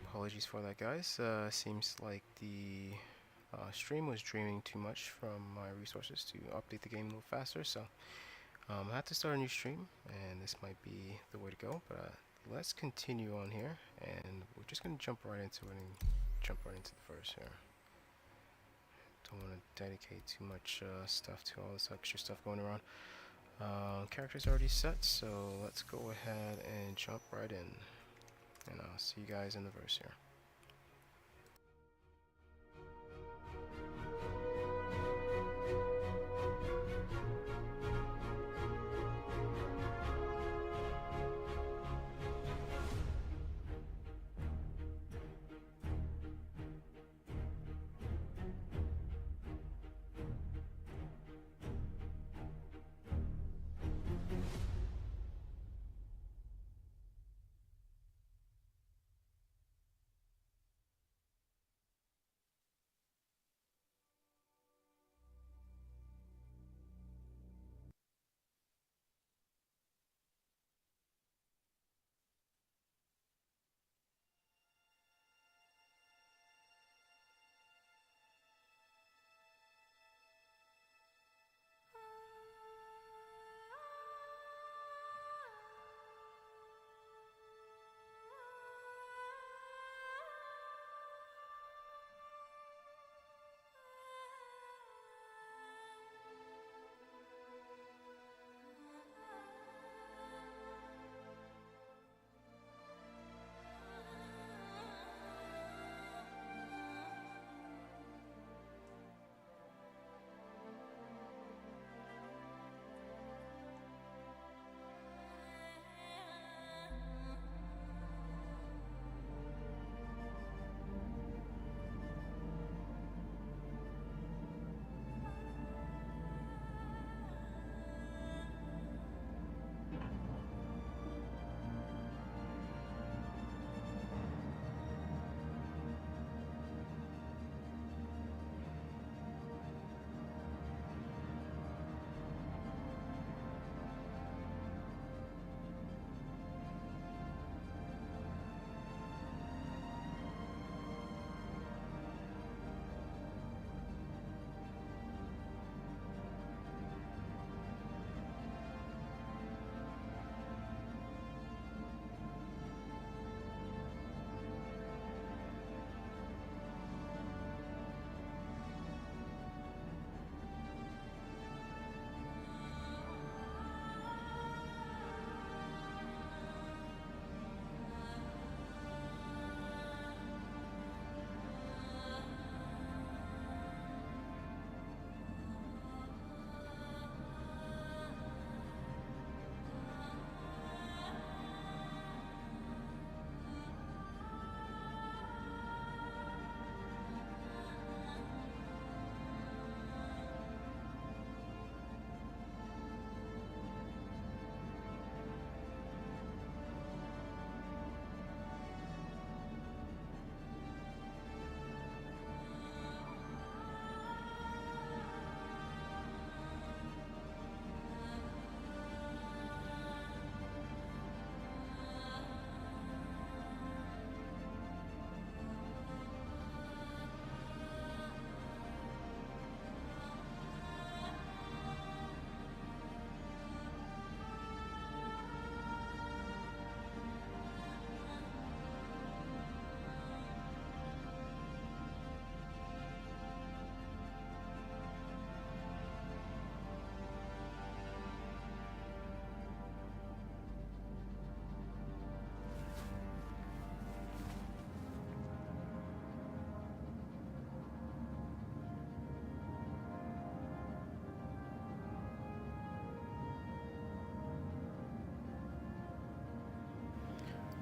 apologies for that, guys. Seems like the stream was draining too much from my resources to update the game a little faster, so I had to start a new stream, and this might be the way to go. But let's continue on here, and we're just gonna jump right into it and jump right into the verse here. Don't want to dedicate too much stuff to all this extra stuff going around. Character's already set, so let's go ahead and jump right in. And I'll see you guys in the verse here.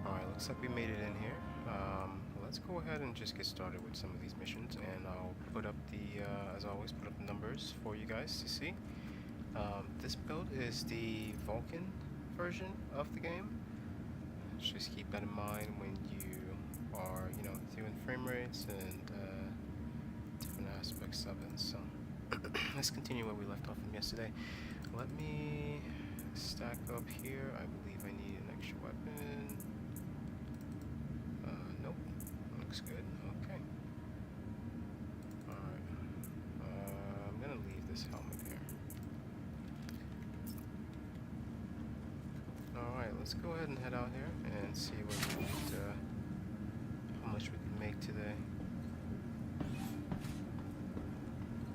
Alright, looks like we made it in here. Let's go ahead and just get started with some of these missions, and I'll put up the, as always, put up the numbers for you guys to see. This build is the Vulcan version of the game. Just keep that in mind when you are, doing frame rates and different aspects of it. So let's continue where we left off from yesterday. Let me stack up here. I believe I need an extra weapon. Nope. looks good. Okay. Alright. I'm gonna leave this helmet here. Alright, let's go ahead and head out here and see what we could, how much we can make today.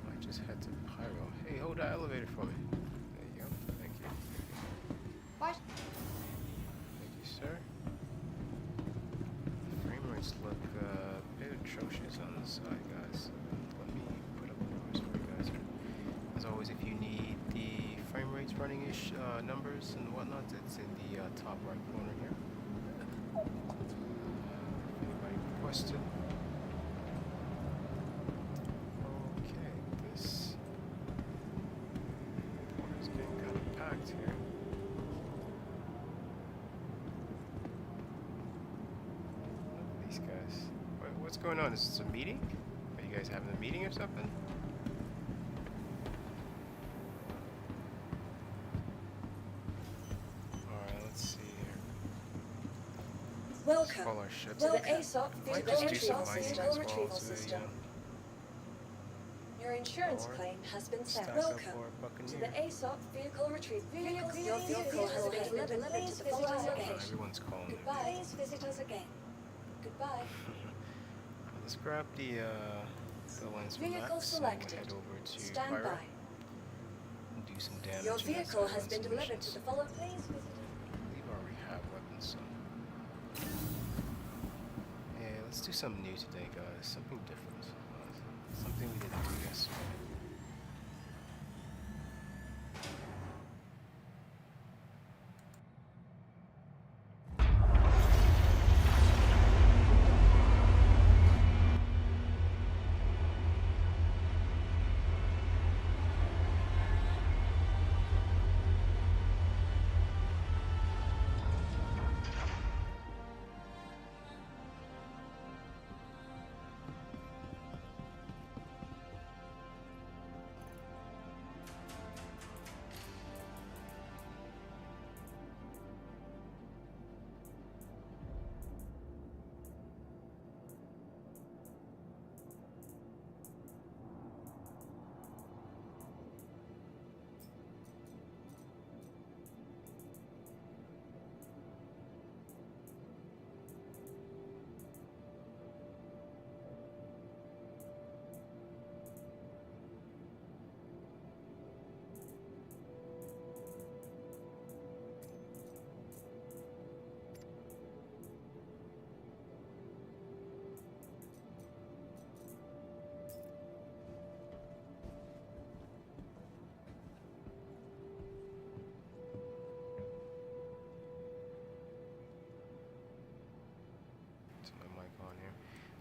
Might just head to Pyro. Hey, hold that elevator for me. There you go. Thank you. What? Thank you, sir. The frame rates look a bit atrocious on this side, guys. Let me put up the numbers for you guys here. As always, if you need the frame rates running-ish numbers and whatnot, it's in the top right corner here. If anybody requested. Okay, this is getting kind of packed here. Look at these guys. What's going on? Is this a meeting? Are you guys having a meeting or something? Welcome Call our ship. to the ASOP Might vehicle just do some retrieval mining system. as well Retrieval today, system. yeah. Your insurance Or claim has been sent. Stack up Welcome for to Buccaneer. the ASOP vehicle retrieval. Your vehicle has been delivered to the following location. Everyone's calling me. Goodbye. Please visit us again. Goodbye. Let's grab the lens from Vehicle Max selected. and head over to Stand Pyro by. and do some damage. Your and vehicle has run been some delivered to missions. the following. Please visit us. I believe I already have weapons, so. Yeah, let's do something new today, guys. Something different. Something we didn't do yesterday.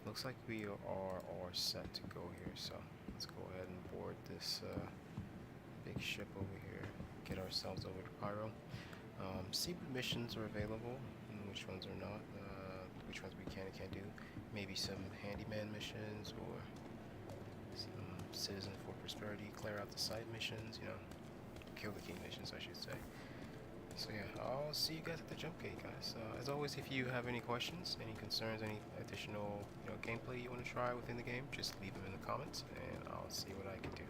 Looks like we are all set to go here, so let's go ahead and board this big ship over here, get ourselves over to Pyro. See what missions are available and which ones are not, which ones we can and can't do. Maybe some handyman missions or some citizen for prosperity, clear out the site missions, you know, kill the king missions, I should say. So yeah, I'll see you guys at the jump gate, guys. As always, if you have any questions, any concerns, any additional gameplay you want to try within the game, just leave them in the comments, and I'll see what I can do.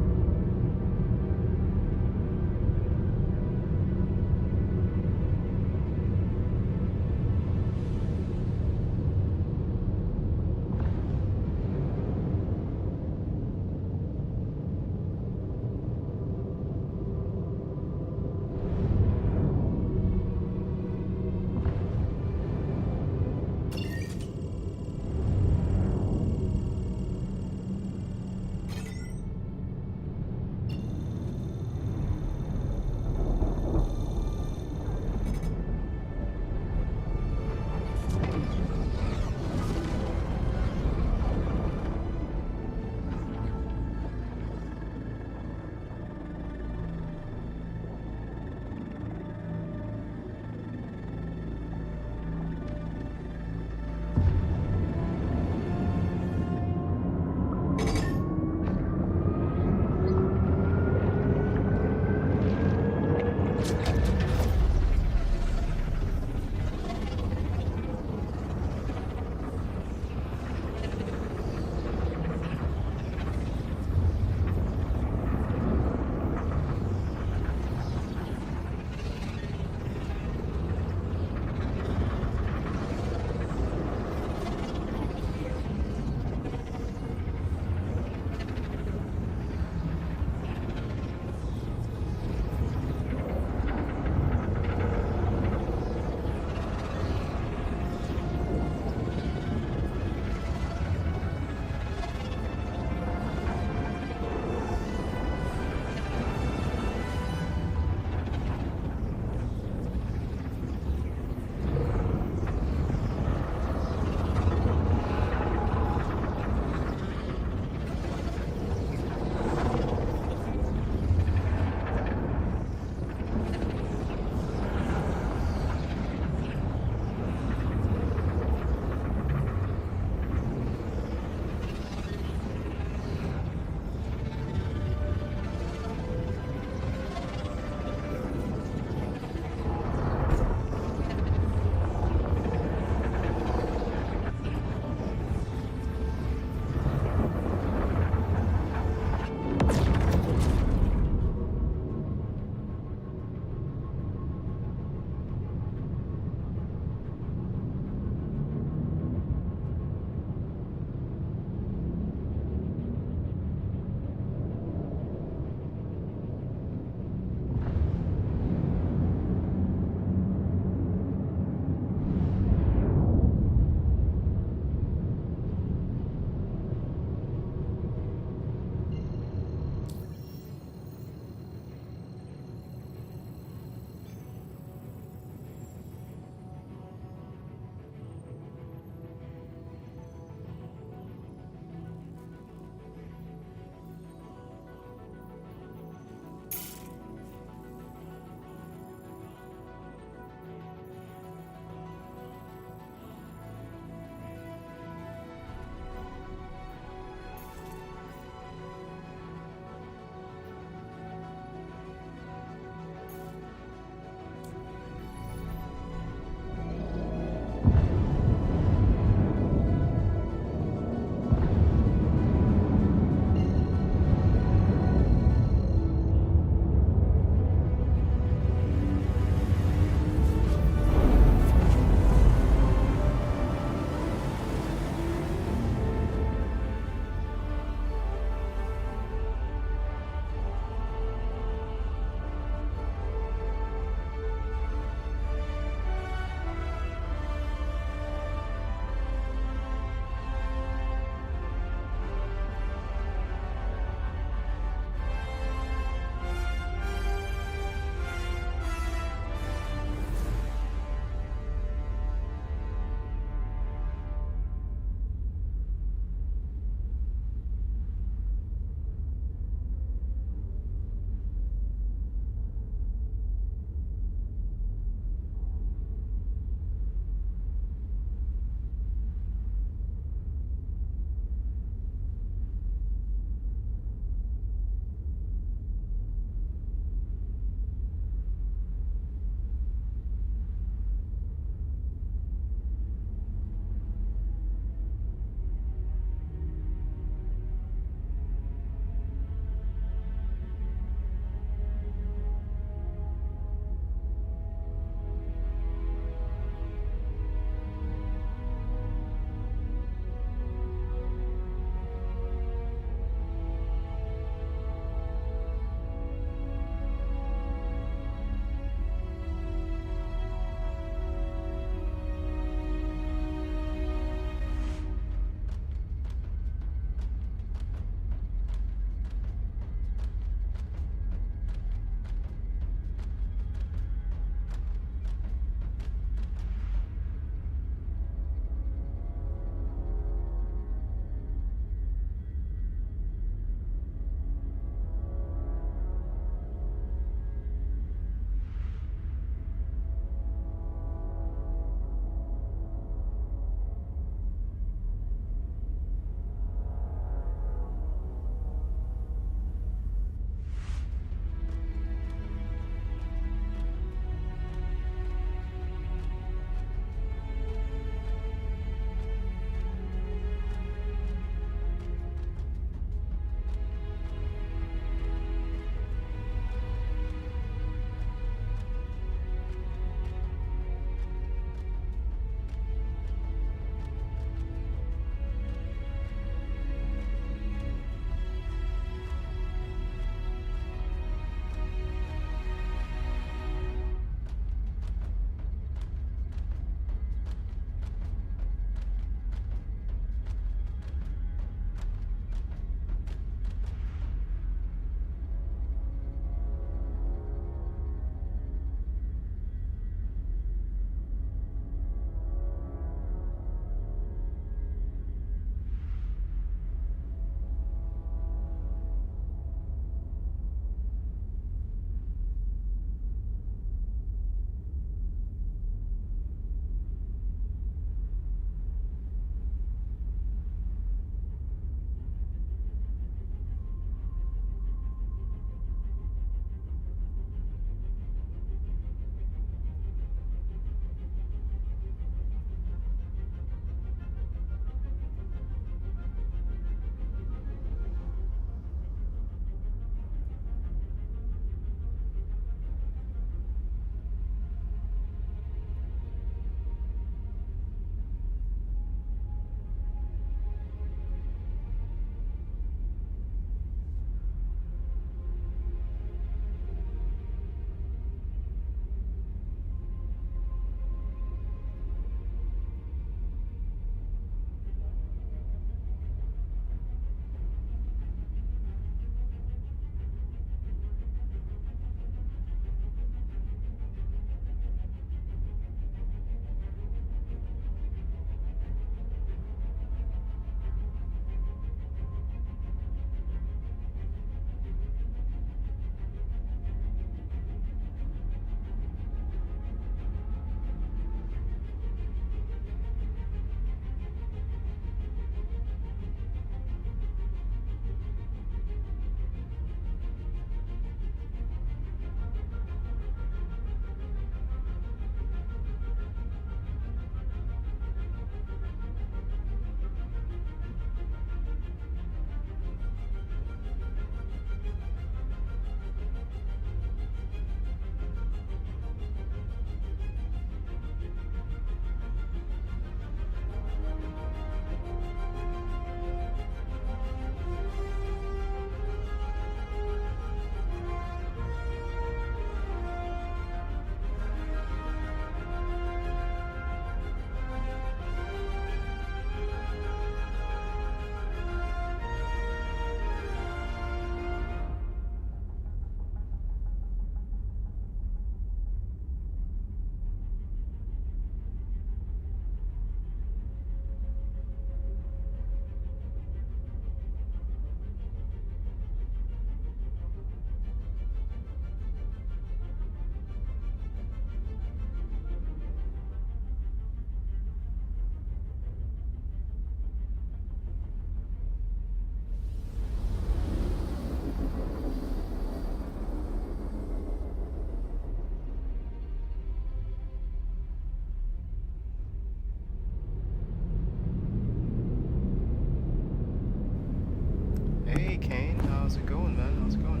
how's it going, man? How's it going?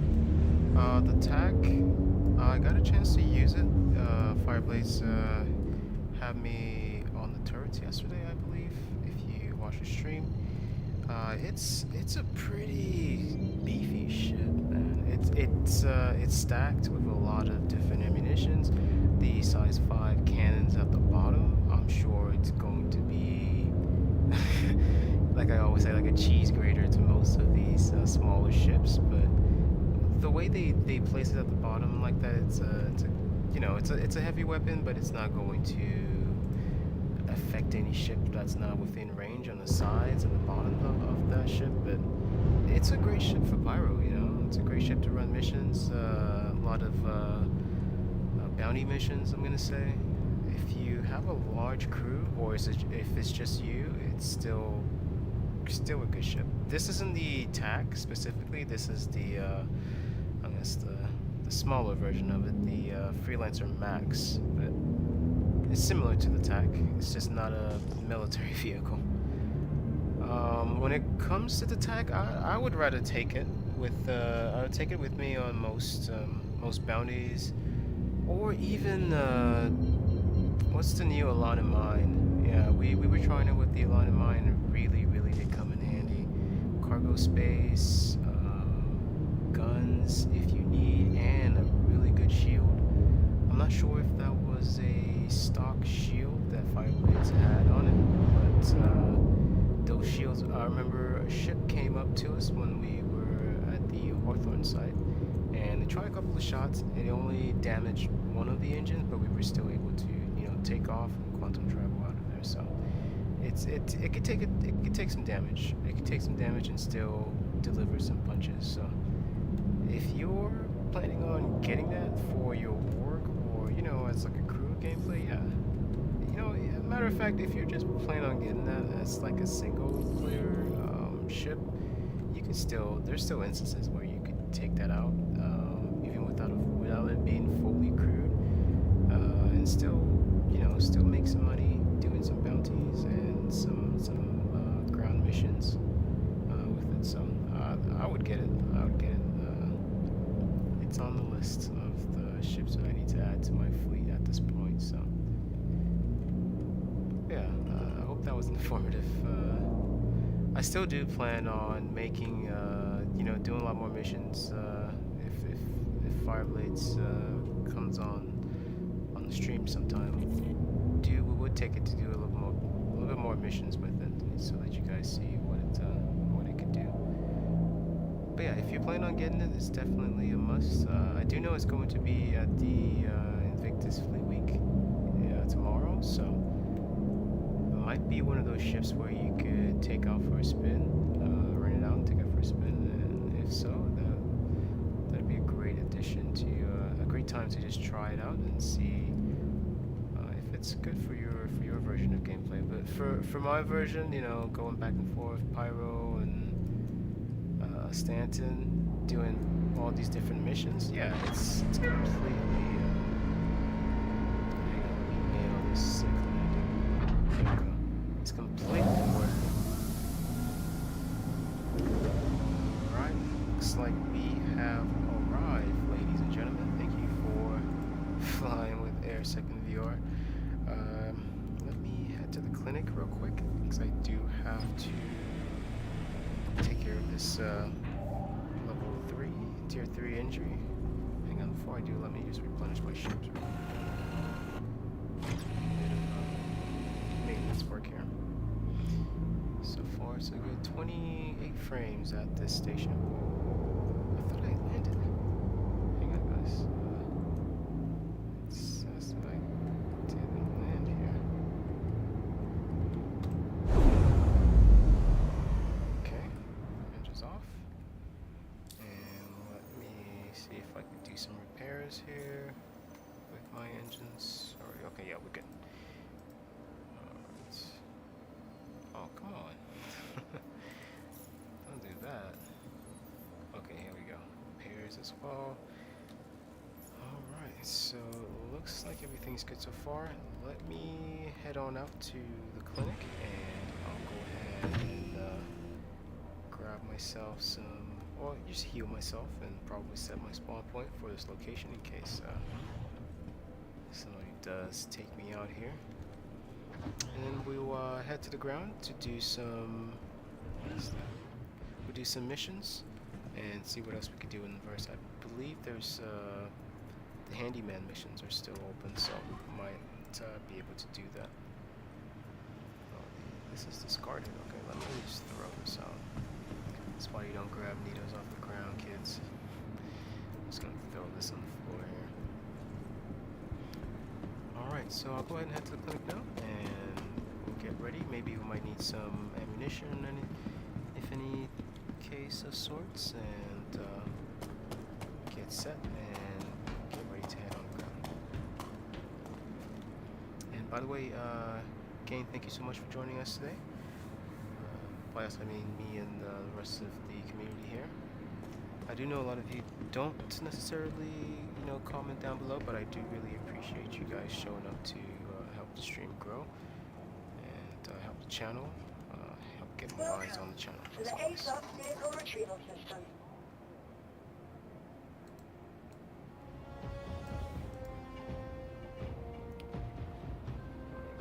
The tack, I got a chance to use it. Fireblades had me on the turrets yesterday, I believe. If you watch the stream, it's a pretty beefy ship, man. It's stacked with a lot of different ammunitions. The size 5 cannons at the bottom. I'm sure it's going to be like I always say, like a cheese grater to most of these smaller ships. But the way they place it at the bottom like that, it's a heavy weapon, but it's not going to affect any ship that's not within range on the sides and the bottom of that ship. But it's a great ship for pyro. It's a great ship to run missions. A lot of bounty missions, I'm gonna say. If you have a large crew, or if it's just you, it's still a good ship. This isn't the TAC specifically. This is the I guess the smaller version of it, the Freelancer Max. But it's similar to the TAC. It's just not a military vehicle. When it comes to the TAC, I would rather take it with I would take it with me on most bounties, or even what's the new Elan in Mine? Yeah, we were trying it with the Elan in Mine, and it really did come in handy. Cargo space, guns if you need, and a really good shield. I'm not sure if that was a stock shield that Fireblades had on it, but those shields, I remember a ship came up to us when we were at the Hawthorne site, and they tried a couple of shots. It only damaged one of the engines, but we were still able to, take off and quantum travel out of there. So it could take some damage. It could take some damage and still deliver some punches. So if you're planning on getting that for your work, or as like a crew gameplay, yeah. Matter of fact, if you're just planning on getting that as like a single player ship, you can there's still instances where you could take that out, even without it being fully crewed, and still make some money doing some bounties and some ground missions with it. So I would get it. It's on the list of the ships that I need to add to my fleet at this point. So yeah, I hope that was informative. I still do plan on making, doing a lot more missions if Fireblades comes on the stream sometime. We would take it to do a little bit more missions with it, so that you guys see what it could do. But yeah, if you plan on getting it, it's definitely a must. I do know it's going to be at the Invictus Fleet Week tomorrow, so it might be one of those ships where you could take out for a spin, rent it out and take out for a spin, and if so, that'd be a great addition to a great time to just try it out and see if it's good for your version of gameplay. But for my version, going back and forth, Pyro and Stanton, doing all these different missions, yeah, it's completely. Hang on, let me nail this sick landing. There we go. It's completely worth it. Alright, looks like we have arrived, ladies and gentlemen. Thank you for flying with Air Second VR. Let me head to the clinic real quick, because I do have to take care of this level 3, tier 3 injury. Hang on, before I do, let me just replenish my ships real quick. Maintenance work here. So far, so good. 28 frames at this station. I thought I landed. Hang on, guys. It says that I didn't land here. Okay, engines off. And let me see if I can do some repairs here with my engines. Okay, yeah, we're good. Alright. Oh, come on. Don't do that. Okay, here we go. Repairs as well. Alright, so looks like everything's good so far. Let me head on out to the clinic, and I'll go ahead and grab myself some well, just heal myself and probably set my spawn point for this location in case somebody does take me out here. And then we'll head to the ground to do some. We'll do some missions and see what else we could do in the verse. I believe there's the handyman missions are still open, so we might be able to do that. Oh, this is discarded. Okay, let me just throw this out. That's why you don't grab needles off the ground, kids. I'm just gonna throw this on the floor here. Alright, so I'll go ahead and head to the clinic now, and we'll get ready. Maybe we might need some ammunition, if any case of sorts, and get set and get ready to head on the ground. And by the way, Gain, thank you so much for joining us today. By us, I mean me and the rest of the community here. I do know a lot of you don't necessarily, comment down below, but I do really appreciate you guys showing up to help the stream grow and help the channel, help get more eyes on the channel. To the ASOS vehicle retrieval system.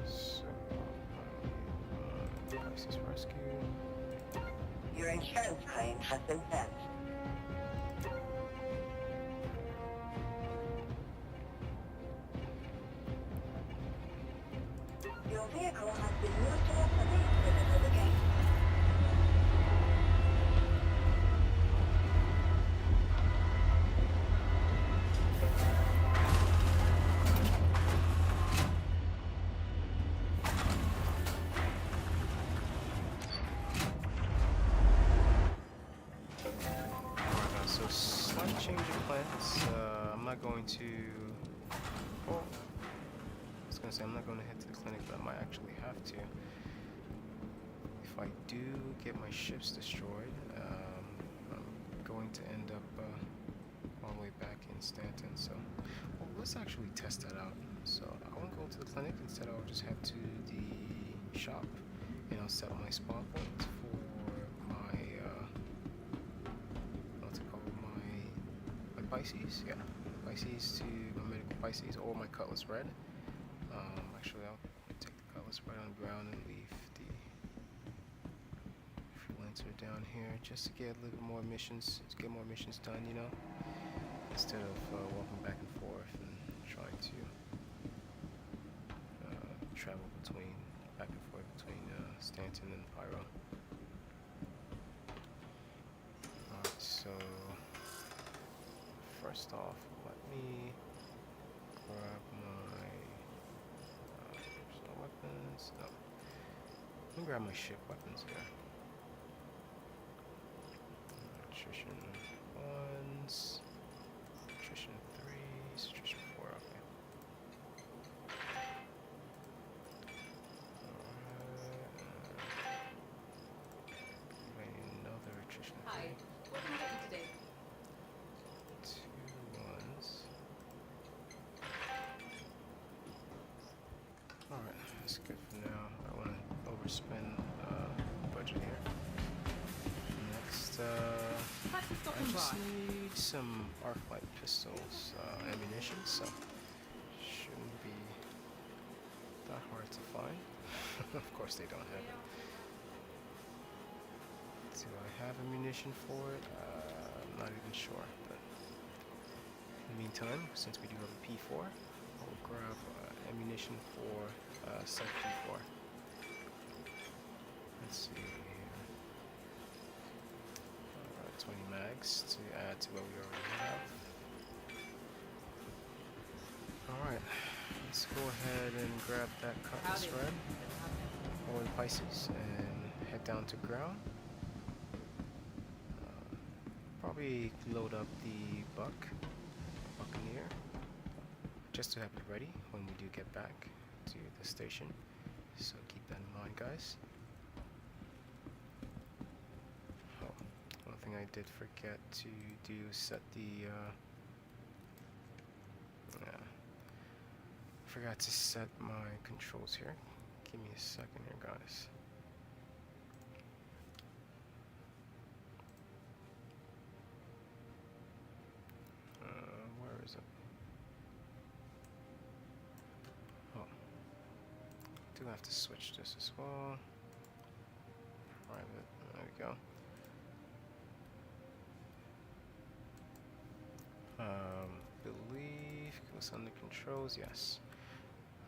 So, crisis rescue. Your insurance claim has been sent. Your vehicle has been moved off the main exhibit of the gate. So slight change of plans. I'm not going to. Oh, I was gonna say I'm not going to head to the clinic, but I might actually have to. If I do get my ships destroyed, I'm going to end up all the way back in Stanton. So, well, let's actually test that out. So I won't go to the clinic. Instead, I'll just head to the shop, and I'll set my spawn points for my. Pisces, yeah, Pisces to my medical Pisces or my Cutlass Red. Actually, I'll take the Cutlass Red on the ground and leave the freelancer down here just to get a little bit more missions, to get more missions done, instead of walking back and forth and trying to travel back and forth between Stanton and Pyro. Alright, so. First off, let me grab my personal weapons. No, let me grab my ship weapons here. Attrition 1s, attrition 3s, attrition 4. Okay. Alright. Another attrition 3. Hi, what can I get you today? Alright, that's good for now. I don't want to overspend budget here. Next, I just need some arc-light pistols, ammunition, so shouldn't be that hard to find. Of course they don't have it. Do I have ammunition for it? I'm not even sure, but in the meantime, since we do have a P4, I'll grab ammunition for sub P4. Let's see here. 20 mags to add to what we already have. Alright, let's go ahead and grab that Cutlass Red or the Pisces and head down to ground. Probably load up the Buccaneer just to have it ready when we do get back to the station. So keep that in mind, guys. Oh, one thing I did forget to do is set the forgot to set my controls here. Give me a second here, guys. do have to switch this as well. Private, there we go. Believe goes under controls, yes.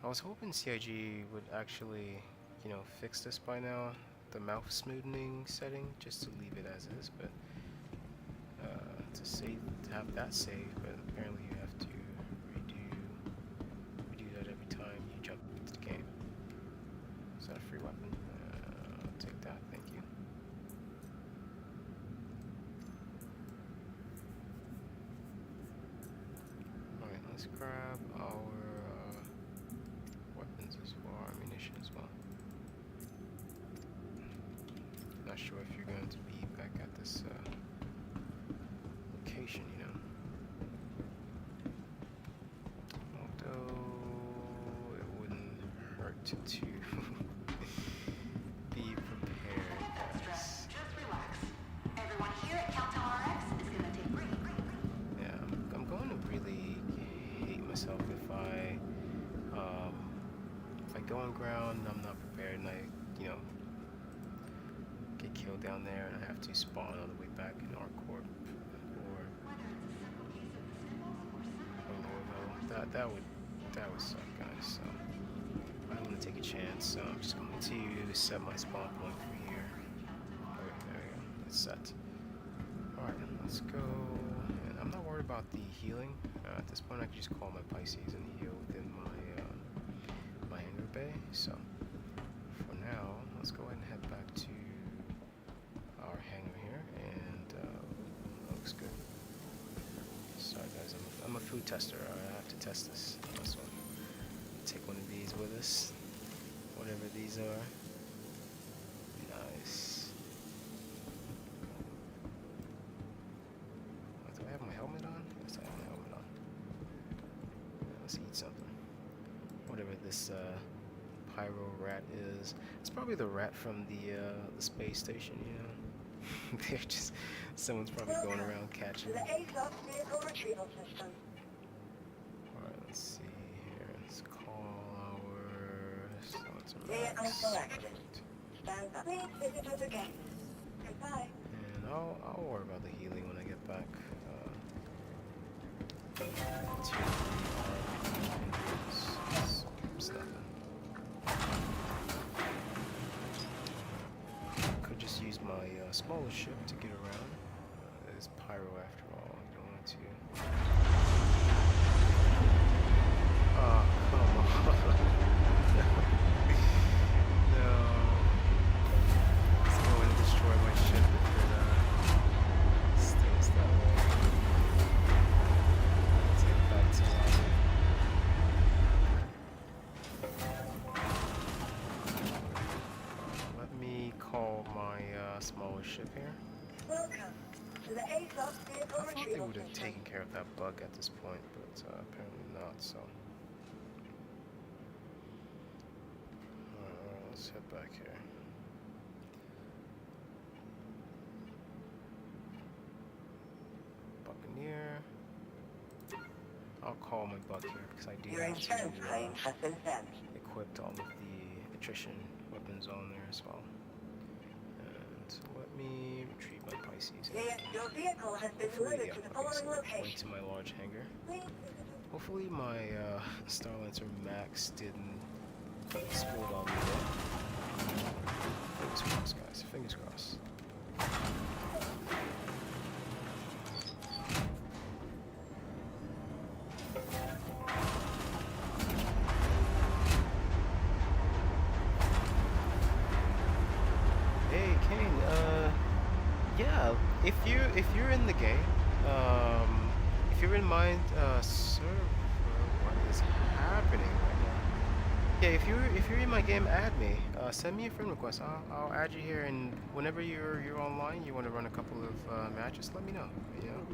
I was hoping CIG would actually, you know, fix this by now, the mouth smoothing setting, just to leave it as is, but to have that saved, but apparently you have to redo that every time you jump into the game. Is that a free weapon? I'll take that, thank you. Alright, let's grab our weapons as well, our ammunition as well. Not sure if you're going to be back at this location, you know. Although it wouldn't hurt to be prepared, guys. Just relax. Everyone here at Countdown RX is gonna take break. Yeah, I'm going to really hate myself if I go on ground, I'm not prepared, and I, you know, get killed down there, and I have to spawn all the way back in our corp, or that would suck, guys. So I don't want to take a chance. So I'm just going to set my spawn point for here. Okay, there we go. It's set. All right, let's go. And I'm not worried about the healing. At this point, I can just call my Pisces and heal within my hangar bay. So for now, let's go ahead and head back to our hangar here, and looks good. Sorry guys, I'm a food tester. I have to test this. So take one of these with us, whatever these are. Nice. Do I have my helmet on? Yes, I have my helmet on. Let's eat something. Whatever this pyro rat is. It's probably the rat from the space station, you know. They're just, someone's probably going around catching them. Alright, let's see here. Let's call our and I'll worry about the healing when I get back to stuff. Could just use my smaller ship to get around. It's pyro after all. I don't want to. Oh, come on. No. It's going to destroy my ship if it stays that way. Let's get back to let me call my smaller ship here. Welcome to the ASOS I vehicle thought they retrieval would have system. taken care of that bug at this point, but apparently not, so. Let's head back here. Buccaneer. I'll call my bug here because I do Your have insurance claim to has been sent. equip all of the attrition weapons on there as well. And let me retrieve my Pisces. Your vehicle has been Hopefully, delivered yeah, to the okay, following so went location. to my large hangar. Hopefully my Starlancer Max didn't explode on me there. Fingers crossed, guys. Fingers crossed. Hey, Kane. Yeah. If you're in the game, if you're in my server, what is happening right now? Yeah, if you're in my game, add me. Send me a friend request. I'll add you here, and whenever you're online, you want to run a couple of matches, let me know. You know,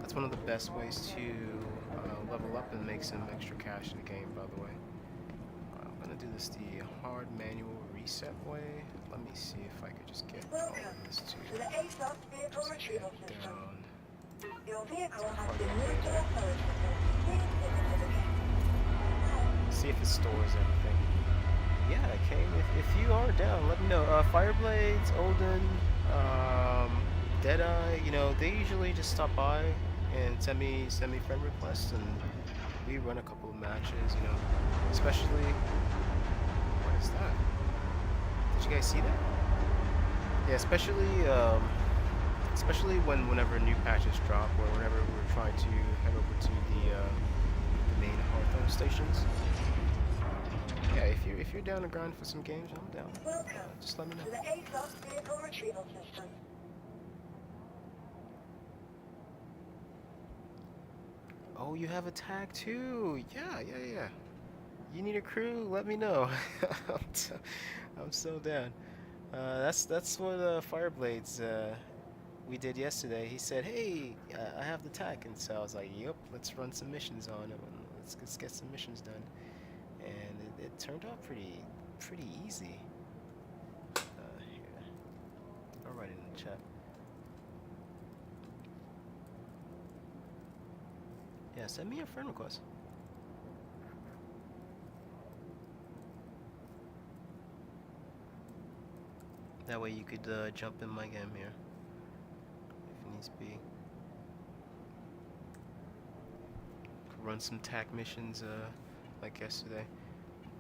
that's one of the best ways to level up and make some extra cash in the game. By the way, I'm gonna do this the hard manual reset way. Let me see if I could just get all Welcome of this to the ASOS vehicle just retrieval get system. down. Your vehicle has been moved to a storage facility. Please visit the gate. See if it stores everything. yeah, Kane, if you are down, let me know. Fireblades, Olden, Deadeye, you know, they usually just stop by and send me friend requests, and we run a couple of matches, you know. Especially, what is that? Did you guys see that? Yeah, especially whenever new patches drop, or whenever we're trying to head over to the main Hawthorne stations. Yeah, if you're down to grind for some games, I'm down. Welcome Just let me know. to the A-class vehicle retrieval system. Oh, you have a tag too. Yeah, yeah, yeah. You need a crew? Let me know. I'm, t- I'm so down. That's what Fireblades we did yesterday. He said, "Hey, I have the tag," and so I was like, "Yep, let's run some missions on it. And let's get some missions done." And it turned out pretty easy. Here, I'll write it in the chat. Yeah, send me a friend request. That way you could jump in my game here if it needs be. Could run some tac missions like yesterday.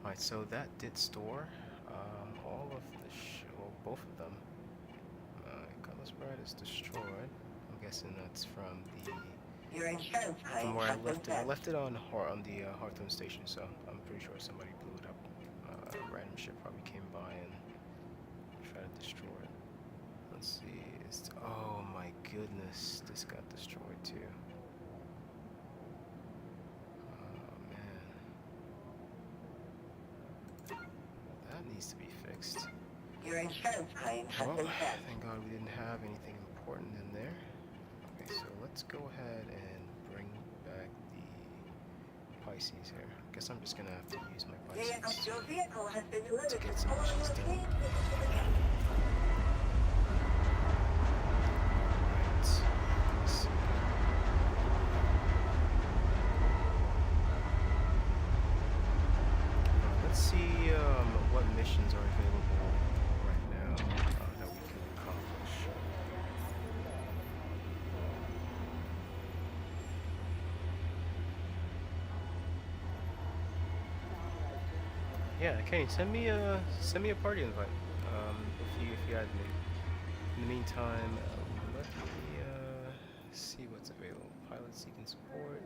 Alright, so that did store all of the well, both of them. Cutlass Bride is destroyed. I'm guessing that's from Your insurance from claim where I has been left it. I sent. left it on the Hawthorne station, so I'm pretty sure somebody blew it up. Random ship probably came by and tried to destroy it. Let's see. Oh my goodness, this got destroyed too. Oh man, that needs to be fixed. Your insurance claim has Well, been sent. thank God we didn't have anything important in there. Okay, so let's go ahead and bring back the Pisces here. I guess I'm just gonna have to use my Pisces Your vehicle has been delivered to to get some Port missions done. Routine Certificate. Right. Let's see. Let's see what missions are available right now that we can accomplish. Yeah, okay. Send me a party invite. If you add me. In the meantime, let me see what's available. Pilot seeking support.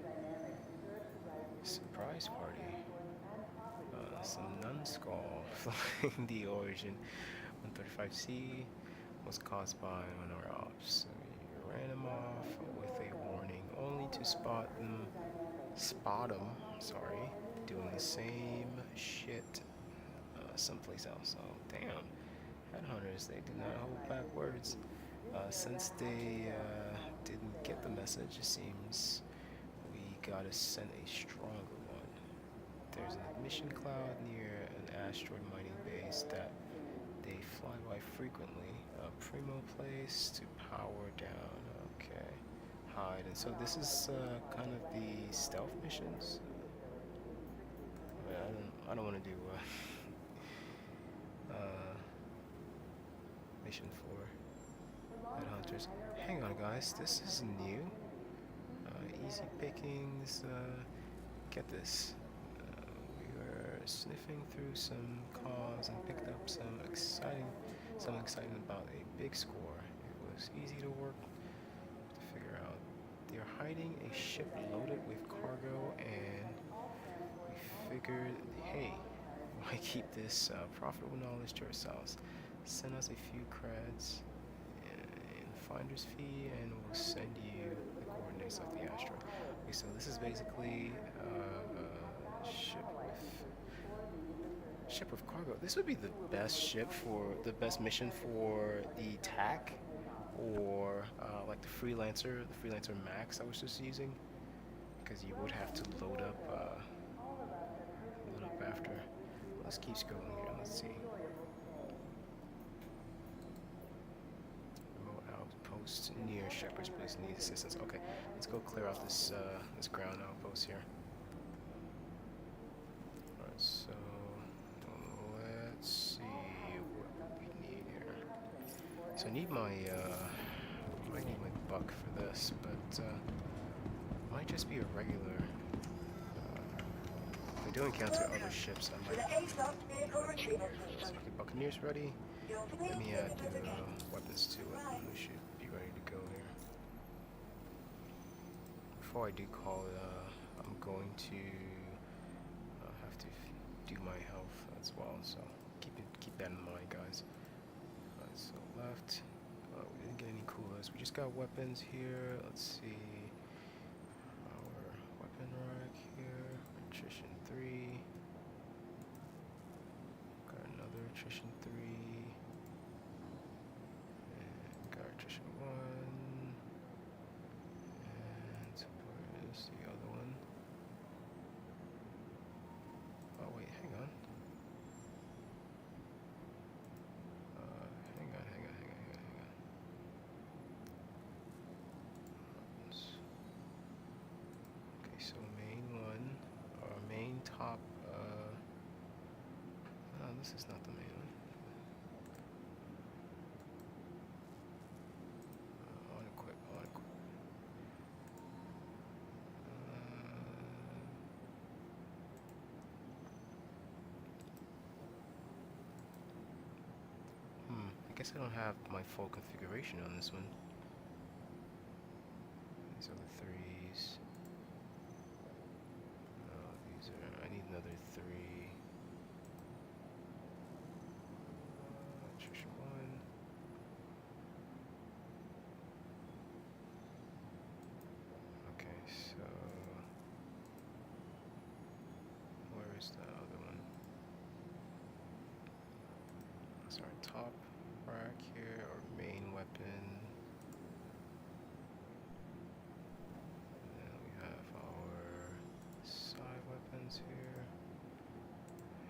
Surprise party. Some nunskull flying the origin. 135C was caused by one of our ops. So we ran him off with a warning, only to spot him, sorry, doing the same shit someplace else. Oh, damn. Headhunters, they do not hold back words. Since they didn't get the message, it seems we gotta send a stronger one. There's an admission cloud near an asteroid mining base that they fly by frequently. A primo place to power down. Okay. Hide. And so this is kind of the stealth missions. I don't want to do mission 4 headhunters. Hang on, guys. This is new. Easy pickings. Get this. We were sniffing through some comms and picked up some excitement about a big score. It was easy to work to figure out. They're hiding a ship loaded with cargo, and we figured, hey, why keep this profitable knowledge to ourselves? Send us a few creds in finder's fee, and we'll send you the coordinates of the asteroid. Okay, so this is basically ship with cargo. This would be the best mission for the TAC, or like the freelancer max I was just using, because you would have to load up after. Let's keep scrolling here. Let's see. Remote outpost near Shepherd's Place needs assistance. Okay, let's go clear out this ground outpost here. Alright, so on the So I need my, might need my buck for this, but might just be a regular. If I do encounter other ships, I might need a engineer for this. Okay, Buccaneers ready. Let me add weapons to it. We should be ready to go here. Before I do call it, I'm going to have to do my health as well, so keep that in mind, guys. Alright, so left. We didn't get any coolers. We just got weapons here. Let's see. Our weapon rack here. Attrition 3. Got another attrition 3. And got attrition 1. And where is the other one? Oh wait, hang on. Hang on. Okay, so main one, or main top, no, this is not the main one. On equip. I guess I don't have my full configuration on this one. These are the 3s. These are, I need another 3. Attrition 1. Okay, so where is the other one? Sorry, top rack here, or main weapon. And then we have our side weapons here.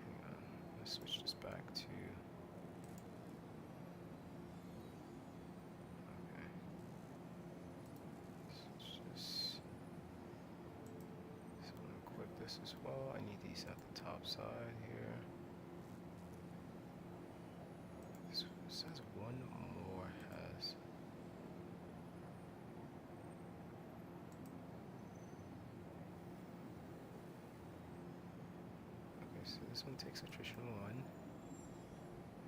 Hang on, let's switch this back to. Okay. So I'm gonna equip this as well. I need these at the top side here. This says one more has. Okay, so this one takes attrition 1.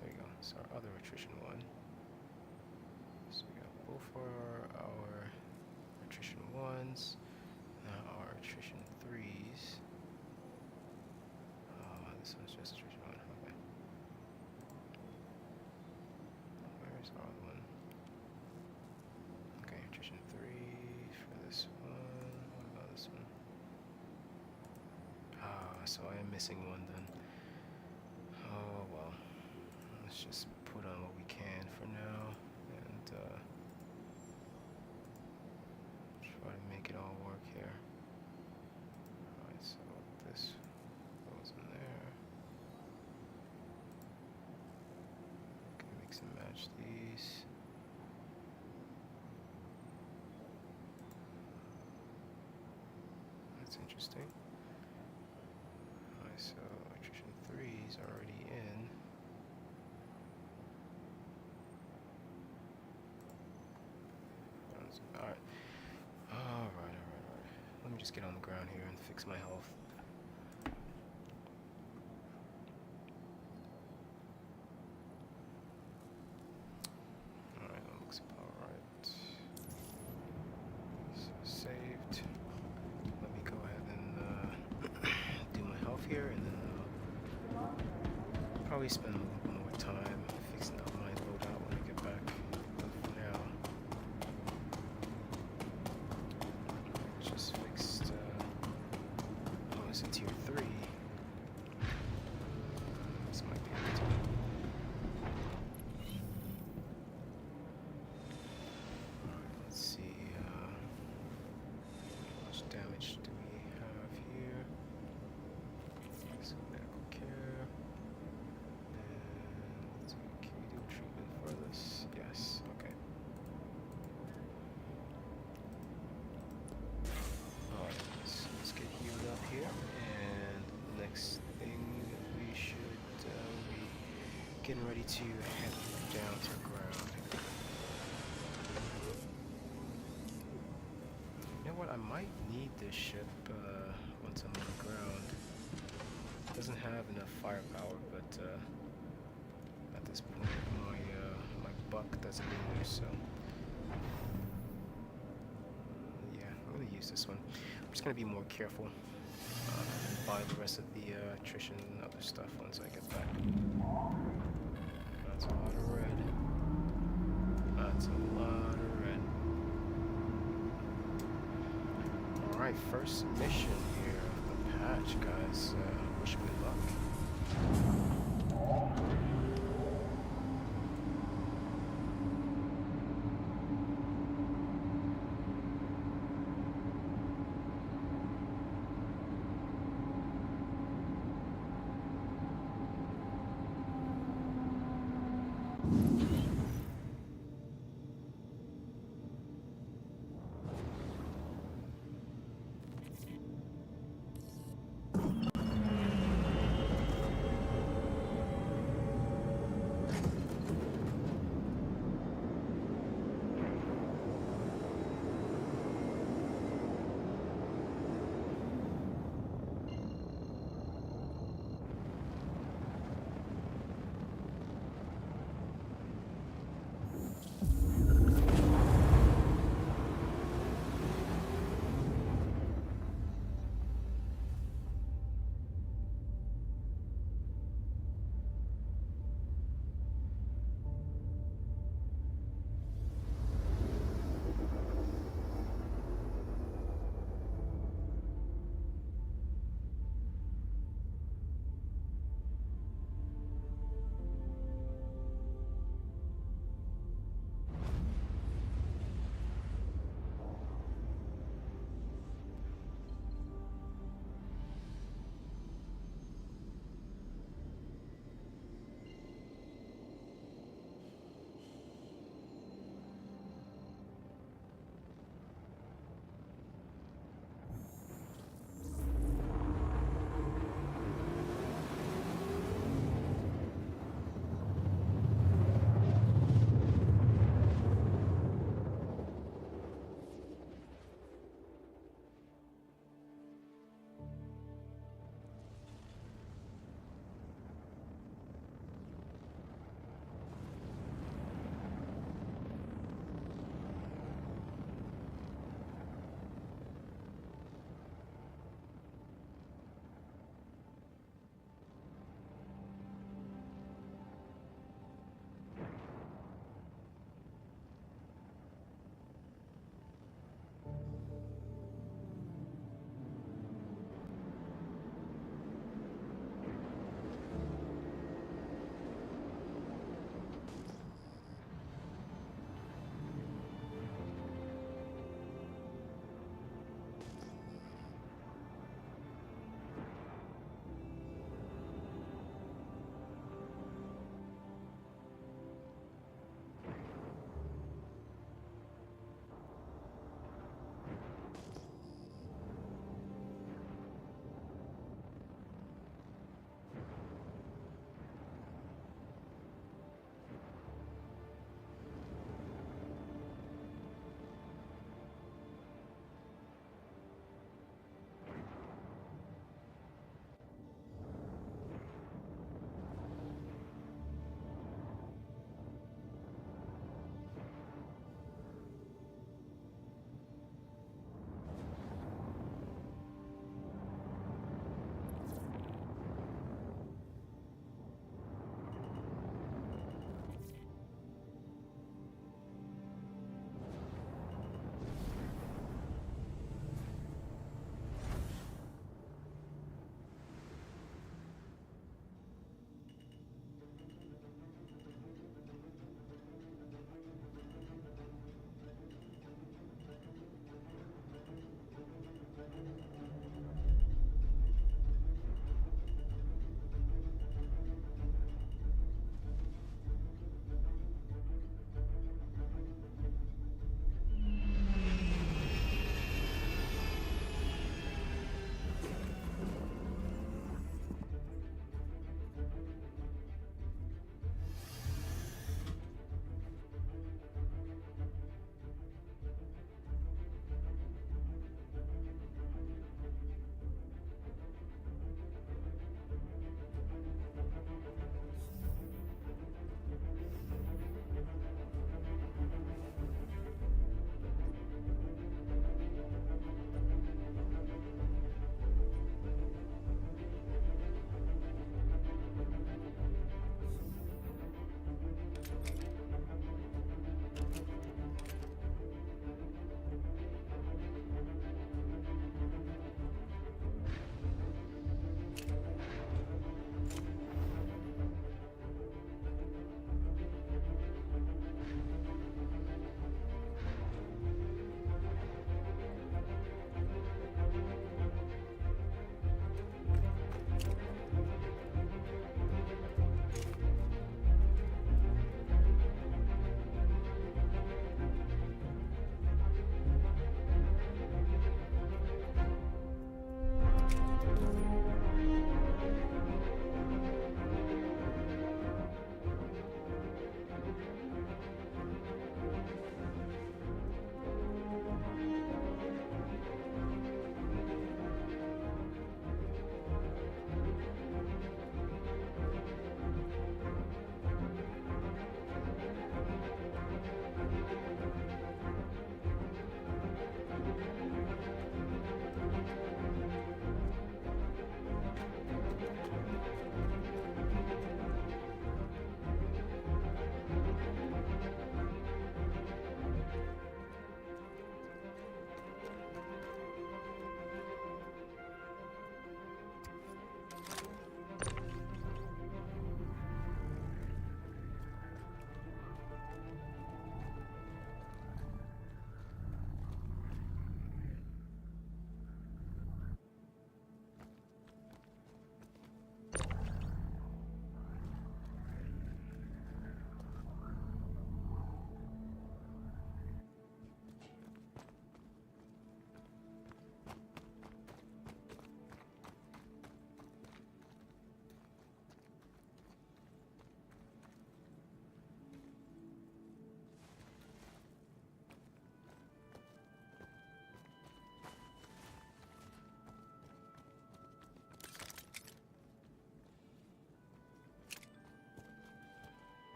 There we go. It's our other attrition 1. So we got both for our attrition 1s. Now our attrition 3s. This one's just attrition 1. Okay. Where's our other one? Okay, attrition 3 for this one. What about this one? So I am missing one then. Oh well. Let's just put on what we can for now and try to make it all work here. Alright, so this goes in there. Okay, mix and match these. That's interesting. Alright, so attrition 3's already in. Alright. Alright. Let me just get on the ground here and fix my health. Alright, that looks about right. So saved. Let me go ahead and do my health here, and then probably spend a little bit more time fixing up my loadout when I get back. But for now, just fixed. Oh, it's a tier 3. This might be a good time. Alright, let's see. How much damage do we have here? So medical care. And let's see, can we do treatment for this? Yes, okay. Alright, let's get healed up here. And next thing we should be getting ready to head down to ground. might need this ship once I'm on the ground. It doesn't have enough firepower, but at this point my buck doesn't either, so yeah, I'm gonna use this one. I'm just gonna be more careful and buy the rest of the attrition and other stuff once I get back. That's a lot of red. That's a lot of red. Alright, first mission here of the patch, guys. Wish me luck.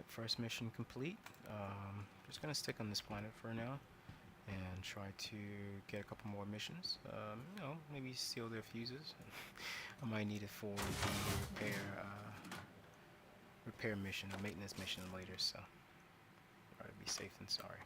Alright, first mission complete. Just gonna stick on this planet for now and try to get a couple more missions. You know, maybe steal their fuses. I might need it for the repair mission or maintenance mission later, so I'd rather be safe than sorry.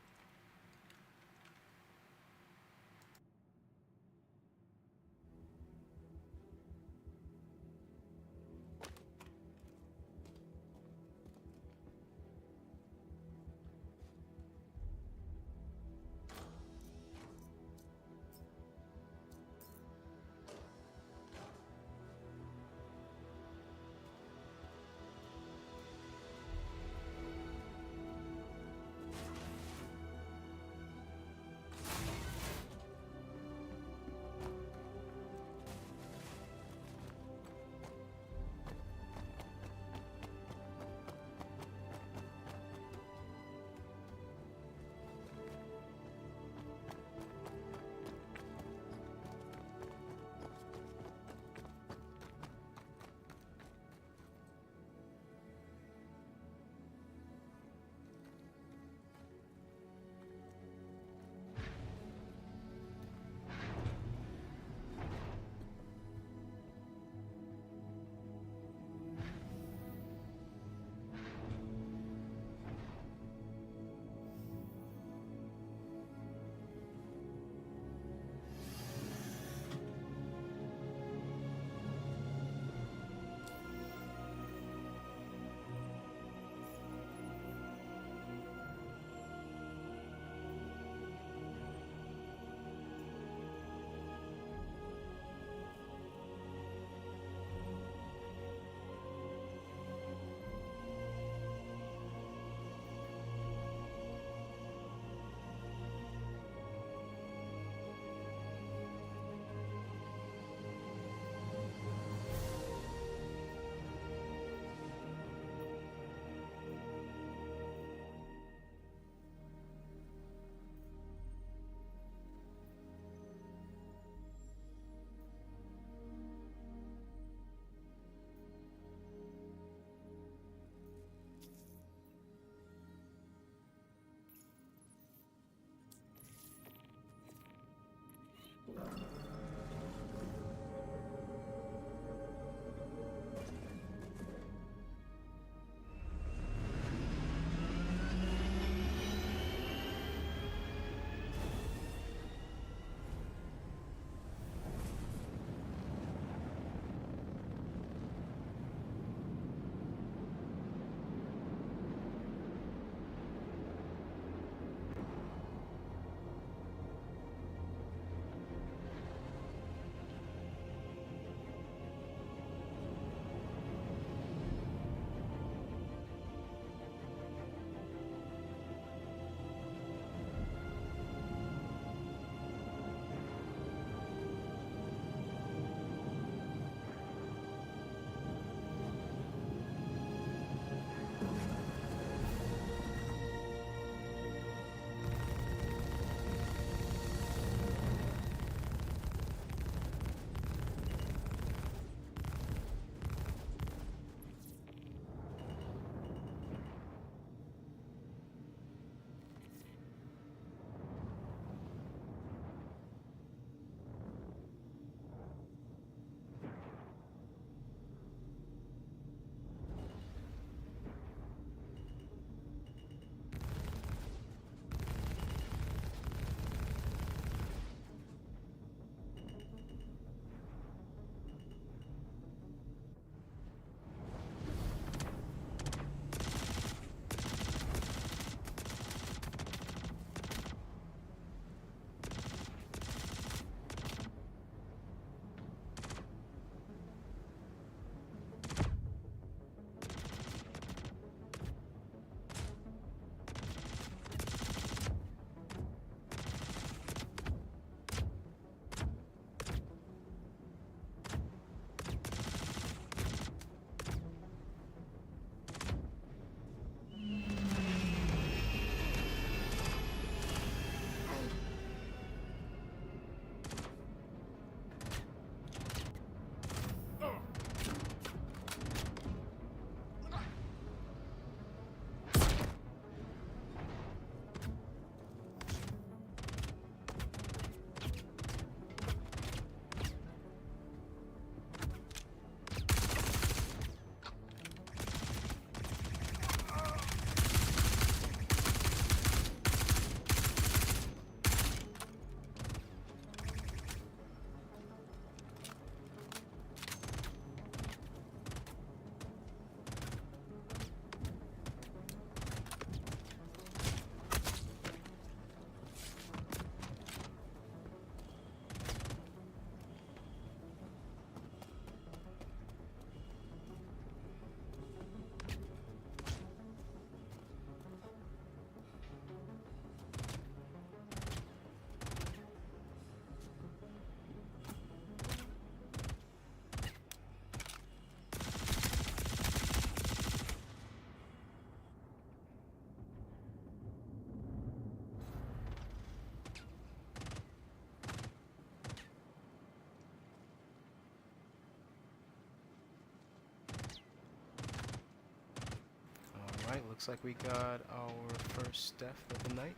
looks like we got our first death of the night.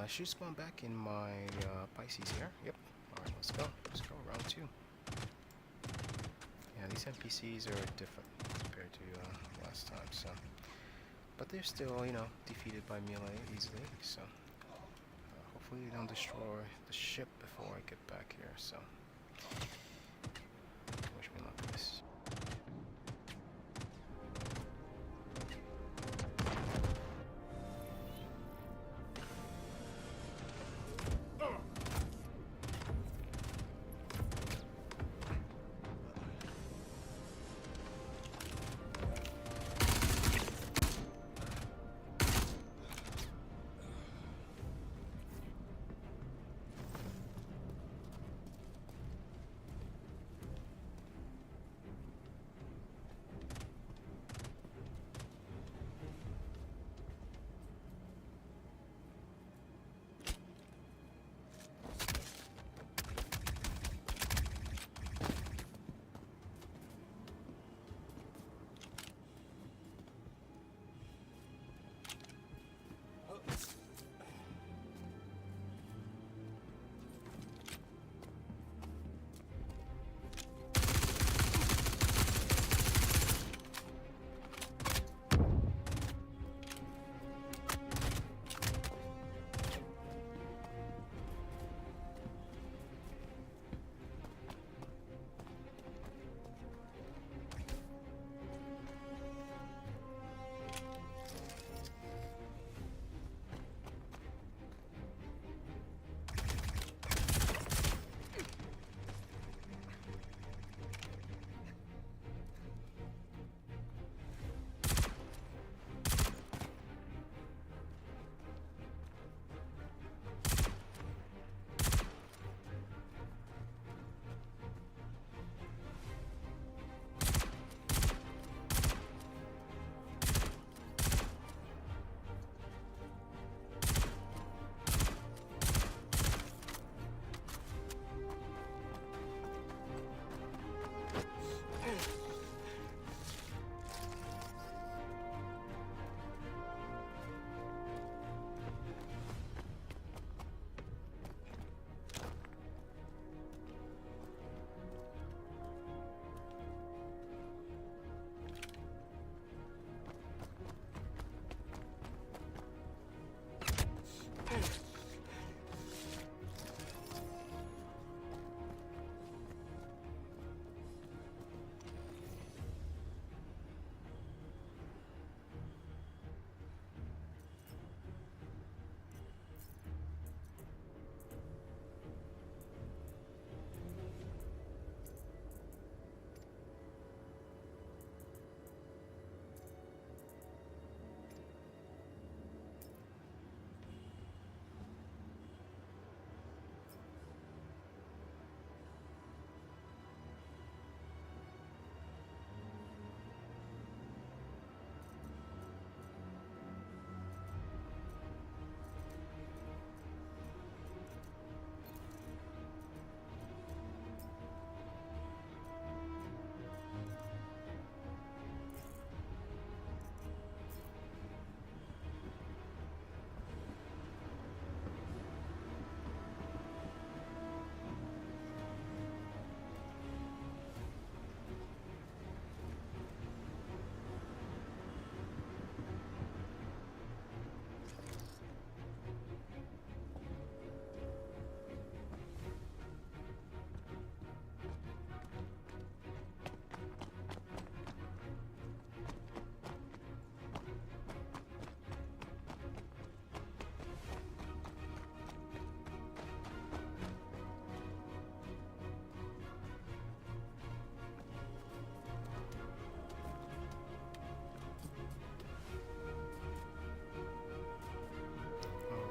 Should spawn back in my Pisces here. Yep. Alright, let's go. Let's go. Round 2. Yeah, these NPCs are different compared to last time, so. But they're still, you know, defeated by melee easily, so. Hopefully we don't destroy the ship before I get back here, so. Wish me luck with this.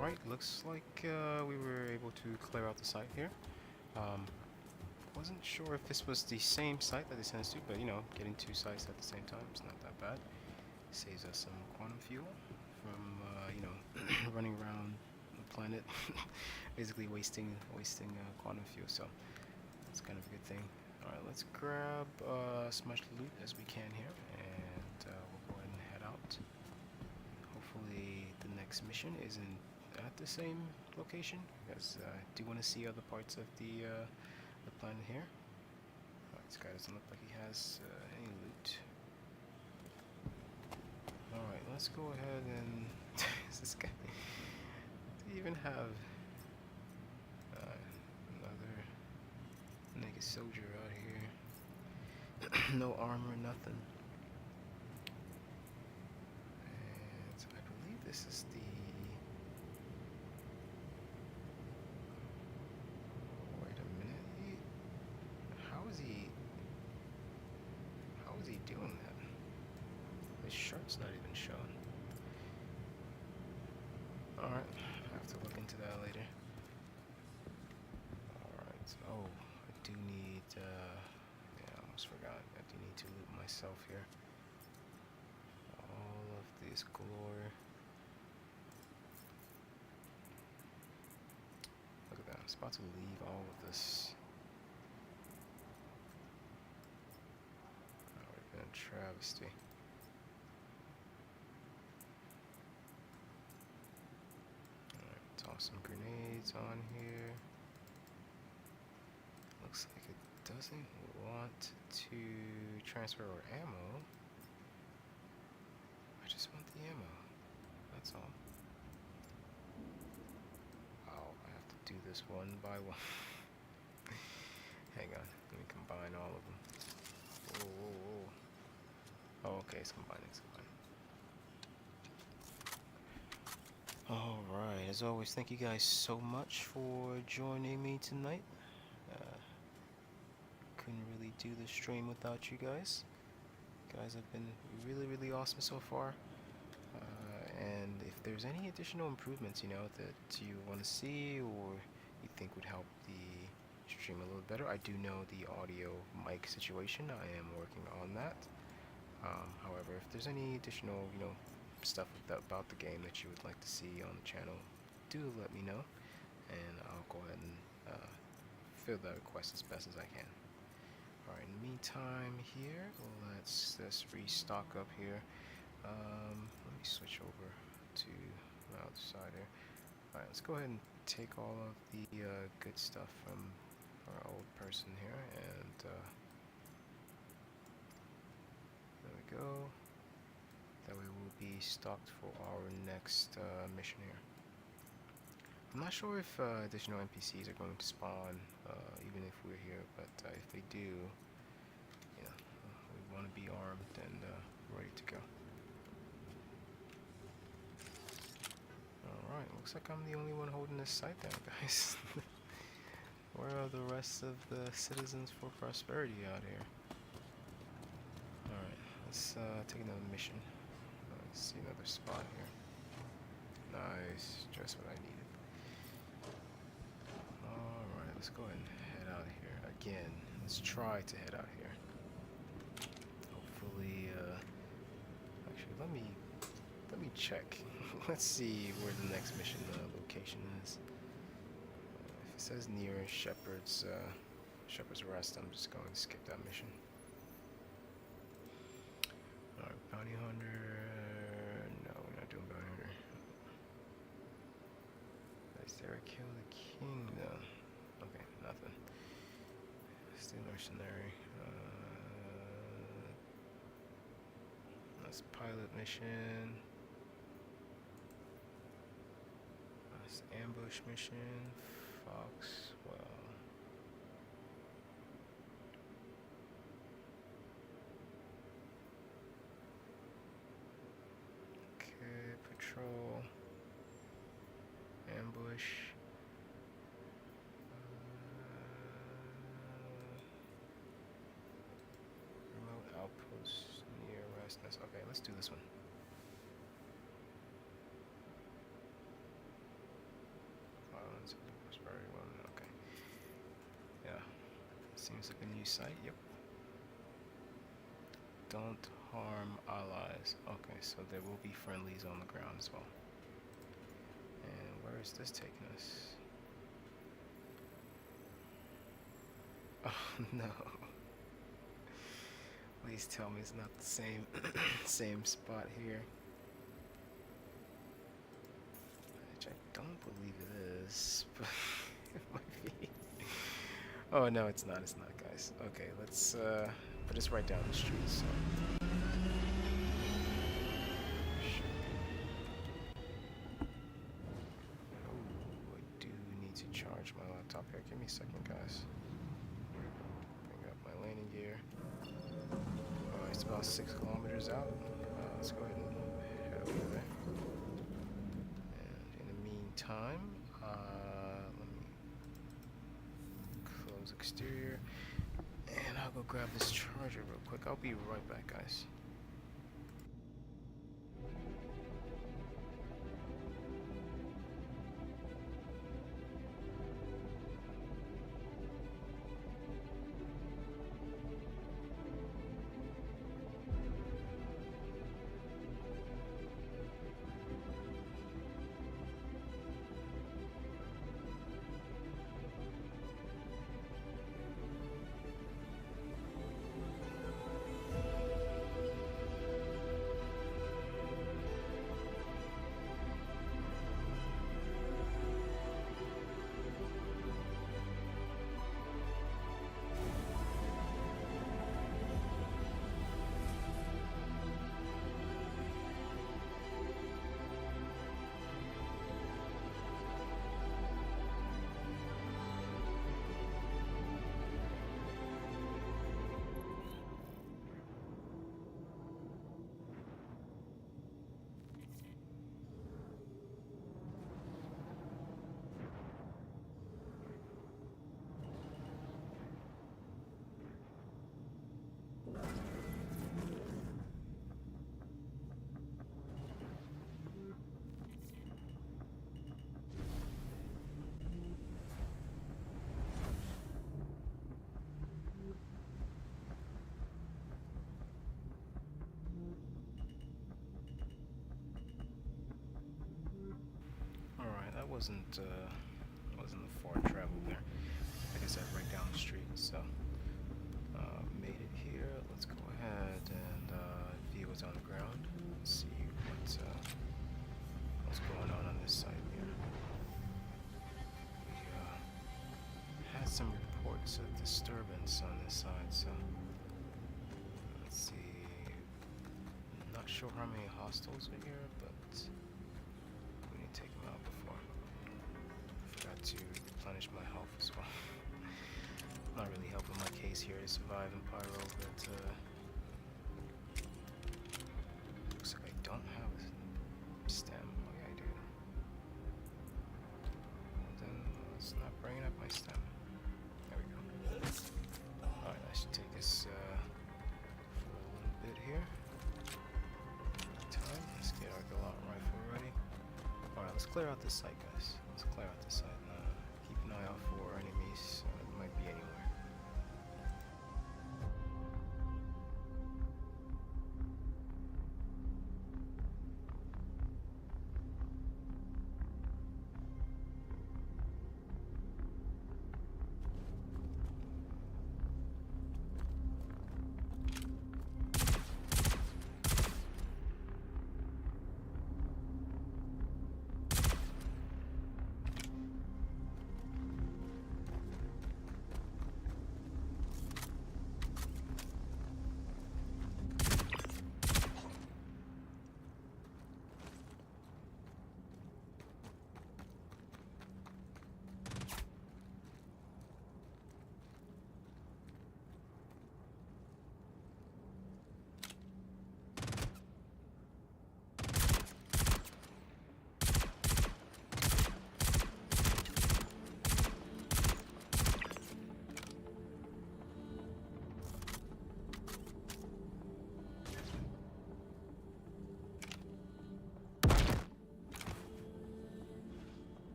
Alright, looks like we were able to clear out the site here. Wasn't sure if this was the same site that they sent us to, but you know, getting 2 sites at the same time is not that bad. Saves us some quantum fuel from, you know, running around the planet, basically wasting quantum fuel, so it's kind of a good thing. Alright, let's grab as much loot as we can here, and we'll go ahead and head out. next mission isn't at the same location, because I do want to see other parts of the planet here. This guy doesn't look like he has any loot. Alright, let's go ahead and... this guy... Do you even have another naked soldier out here? No armor, nothing. And I believe this is the... Wait a minute. How is he doing that? His shirt's not even showing. Alright, I have to look into that later. Alright, oh, I do need, yeah, I almost forgot. I do need to loot myself here. All of this glory. Look at that, I was about to leave all of this. That would have been a travesty. Toss some grenades on here. Looks like it doesn't want to transfer our ammo. I just want the ammo. That's all. Oh, I have to do this one by one. Hang on, let me combine all of them. Whoa, whoa, whoa. Oh, okay, it's combining, it's combining. Alright, as always, thank you guys so much for joining me tonight. Couldn't really do the stream without you guys. You guys have been really awesome so far. And if there's any additional improvements, that you want to see or you think would help the stream a little better, I do know the audio mic situation. I am working on that. However, if there's any additional, stuff about the game that you would like to see on the channel, do let me know, and I'll go ahead and fill that request as best as I can. Alright, in the meantime here, let's just restock up here. Let me switch over to the other side here. Alright, let's go ahead and take all of the good stuff from our old person here, and there we go. That way we'll be stocked for our next mission here. I'm not sure if additional NPCs are going to spawn even if we're here, but if they do, we want to be armed and ready to go. Alright, looks like I'm the only one holding this site down, guys. Where are the rest of the citizens for prosperity out here? Alright, let's take another mission. Let's see another spot here. Nice, just what I needed. Alright, let's go ahead and head out here again. Let's try to head out here. Hopefully, actually, let me check. Let's see where the next mission location is. If it says near Shepherd's Rest, I'm just going to skip that mission. Alright, Bounty Hunter. No, we're not doing Bounty Hunter. Is there a Kill the King? No. Okay, nothing. Stay Mercenary. That's Pilot Mission. That's Ambush Mission. Foxwell. Okay, Patrol. Ambush. Remote outpost near Restness. Okay, let's do this one. Violence of the Prosperity one. Okay. Yeah. Seems like a new site. Yep. Don't harm allies. Okay, so there will be friendlies on the ground as well. And where is this taking us? Oh no. Please tell me it's not the same same spot here. don't believe it is, but it might be. Oh no, it's not. It's not, guys. Okay, let's put this right down the street. So. Oh, I do need to charge my laptop here. Give me a second, guys. Bring up my landing gear. It's about 6 kilometers out. Let's go ahead and head over there. And in the meantime, let me close exterior. And I'll go grab this charger real quick. I'll be right back, guys. That wasn't a far travel there. Like I said, right down the street. So made it here. Let's go ahead and vehicles on the ground. Let's see what's going on this side here. We had some reports of disturbance on this side. So let's see. Not sure how many hostiles are here, but we need to take them out before. Forgot to replenish my health as well. Not really helping my case here to survive in Pyro, but looks like I don't have a stem. Oh yeah, I do. Well, then it's not bringing up my stem. There we go. Alright, I should take this for a little bit here. Let's get our gallant rifle ready. Alright, let's clear out this site, guys. Let's clear out this site. Keep an eye out for enemies. It might be anywhere.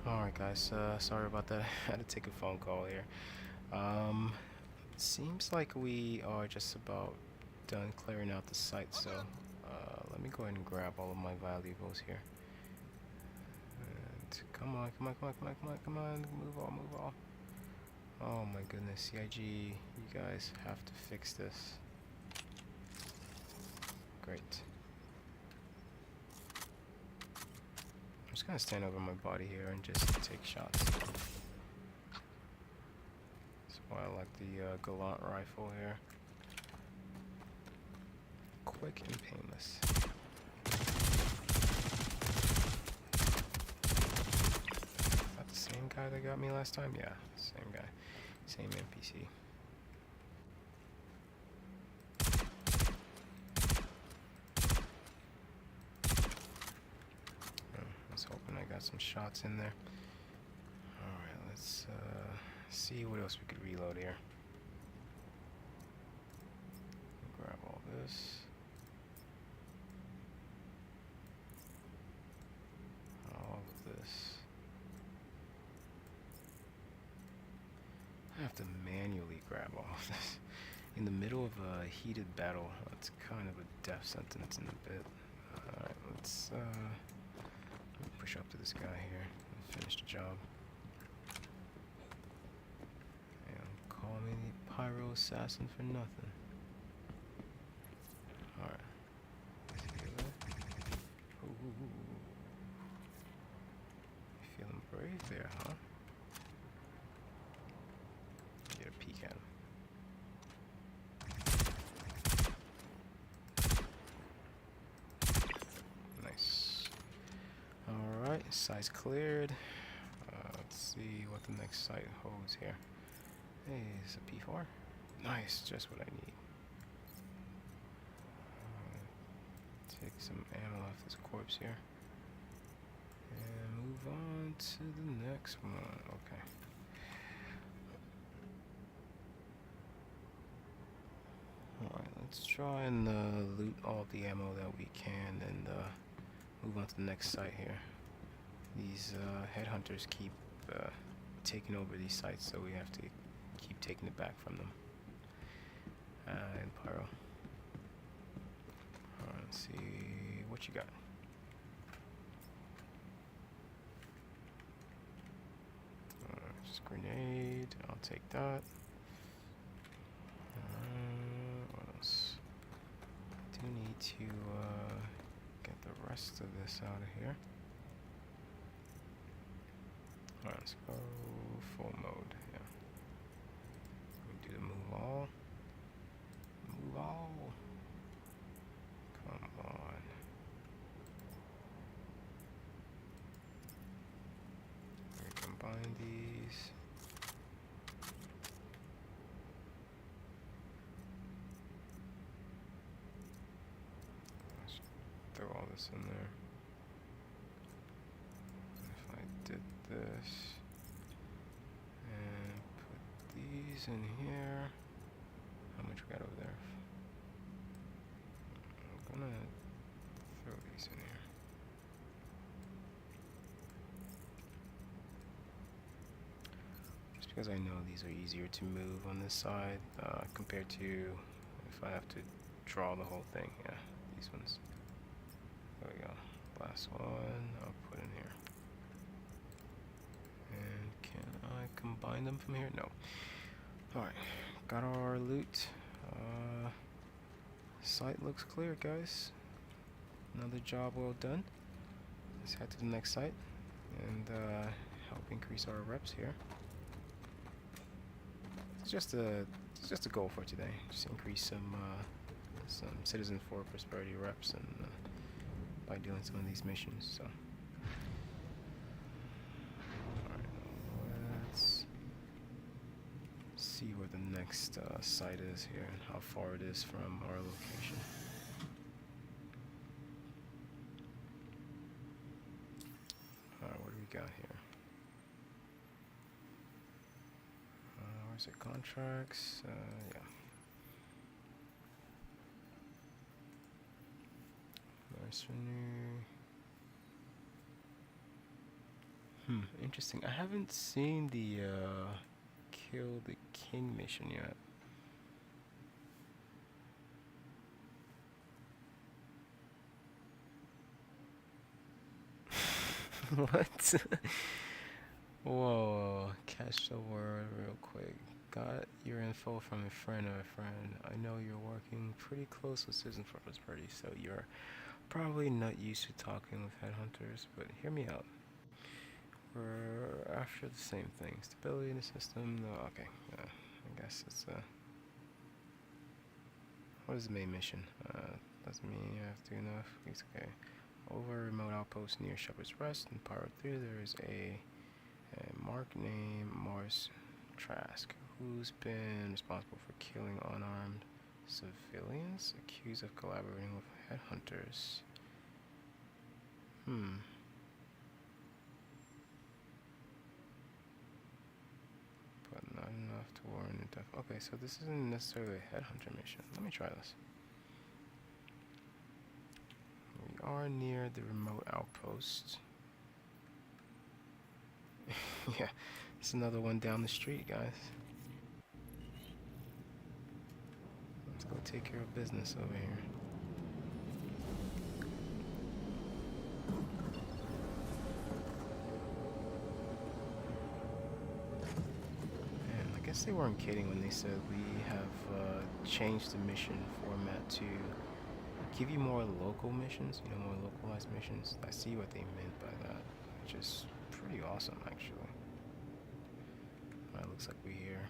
Alright guys, sorry about that. I had to take a phone call here. Seems like we are just about done clearing out the site, so let me go ahead and grab all of my valuables here. And come on, come on, come on, come on, come on, come on, move all, move all. Oh my goodness, CIG, you guys have to fix this. Great. I'm just gonna stand over my body here and just take shots. That's why I like the Gallant rifle here. Quick and painless. Is that the same guy that got me last time? Yeah, same guy. Same NPC. I was hoping I got some shots in there. Alright, let's see what else we could reload here. Grab all this. All of this. I have to manually grab all of this. In the middle of a heated battle, that's kind of a death sentence in a bit. Alright, let's push up to this guy here and finish the job. And call me the Pyro Assassin for nothing. Alright. Ooh. Feeling brave there, huh? Get a peek at him. Nice. Alright, site's cleared. Let's see what the next site holds here. Hey, it's a P4. Nice, just what I need. Take some ammo off this corpse here. And move on to the next one. Okay. Alright, let's try and loot all the ammo that we can and move on to the next site here. These headhunters keep taking over these sites, so we have to keep taking it back from them. And Pyro. Alright, let's see what you got. Just grenade, I'll take that. What else? Do need to get the rest of this out of here. Alright, let's go full mode. Yeah. We do the move all. Move all. Come on. We combine these. Let's throw all this in there. If I did this and put these in here, how much we got over there? I'm gonna throw these in here. Just because I know these are easier to move on this side compared to if I have to draw the whole thing. Yeah, these ones. There we go. Last one I'll put in here. And can I combine them from here? No. Alright, got our loot. Site looks clear, guys. Another job well done. Let's head to the next site and help increase our reps here. It's just a goal for today. Just increase some citizen for prosperity reps and by doing some of these missions. So. Let's see where the next site is here and how far it is from our location. Alright, what do we got here? Where's it? Contracts? Yeah. Mercenary. Interesting. I haven't seen the kill the king mission yet. What? Whoa, catch the word real quick. Got your info from a friend of a friend. I know you're working pretty close with Citizen for Prosperity, so you're probably not used to talking with headhunters, but hear me out. We're after the same thing. Stability in the system. No, okay. I guess it's what is the main mission? Doesn't mean you have to do enough. It's okay. Over remote outpost near Shepherd's Rest in Pyro 3, there is a mark named Mars Trask, who's been responsible for killing unarmed civilians accused of collaborating with headhunters. But not enough to warrant death. Okay, so this isn't necessarily a headhunter mission. Let me try this. We are near the remote outpost. Yeah, it's another one down the street, guys. Let's go take care of business over here. And I guess they weren't kidding when they said we have changed the mission format to give you more local missions, you know, more localized missions. I see what they meant by that, which is pretty awesome, actually. Alright, looks like we're here.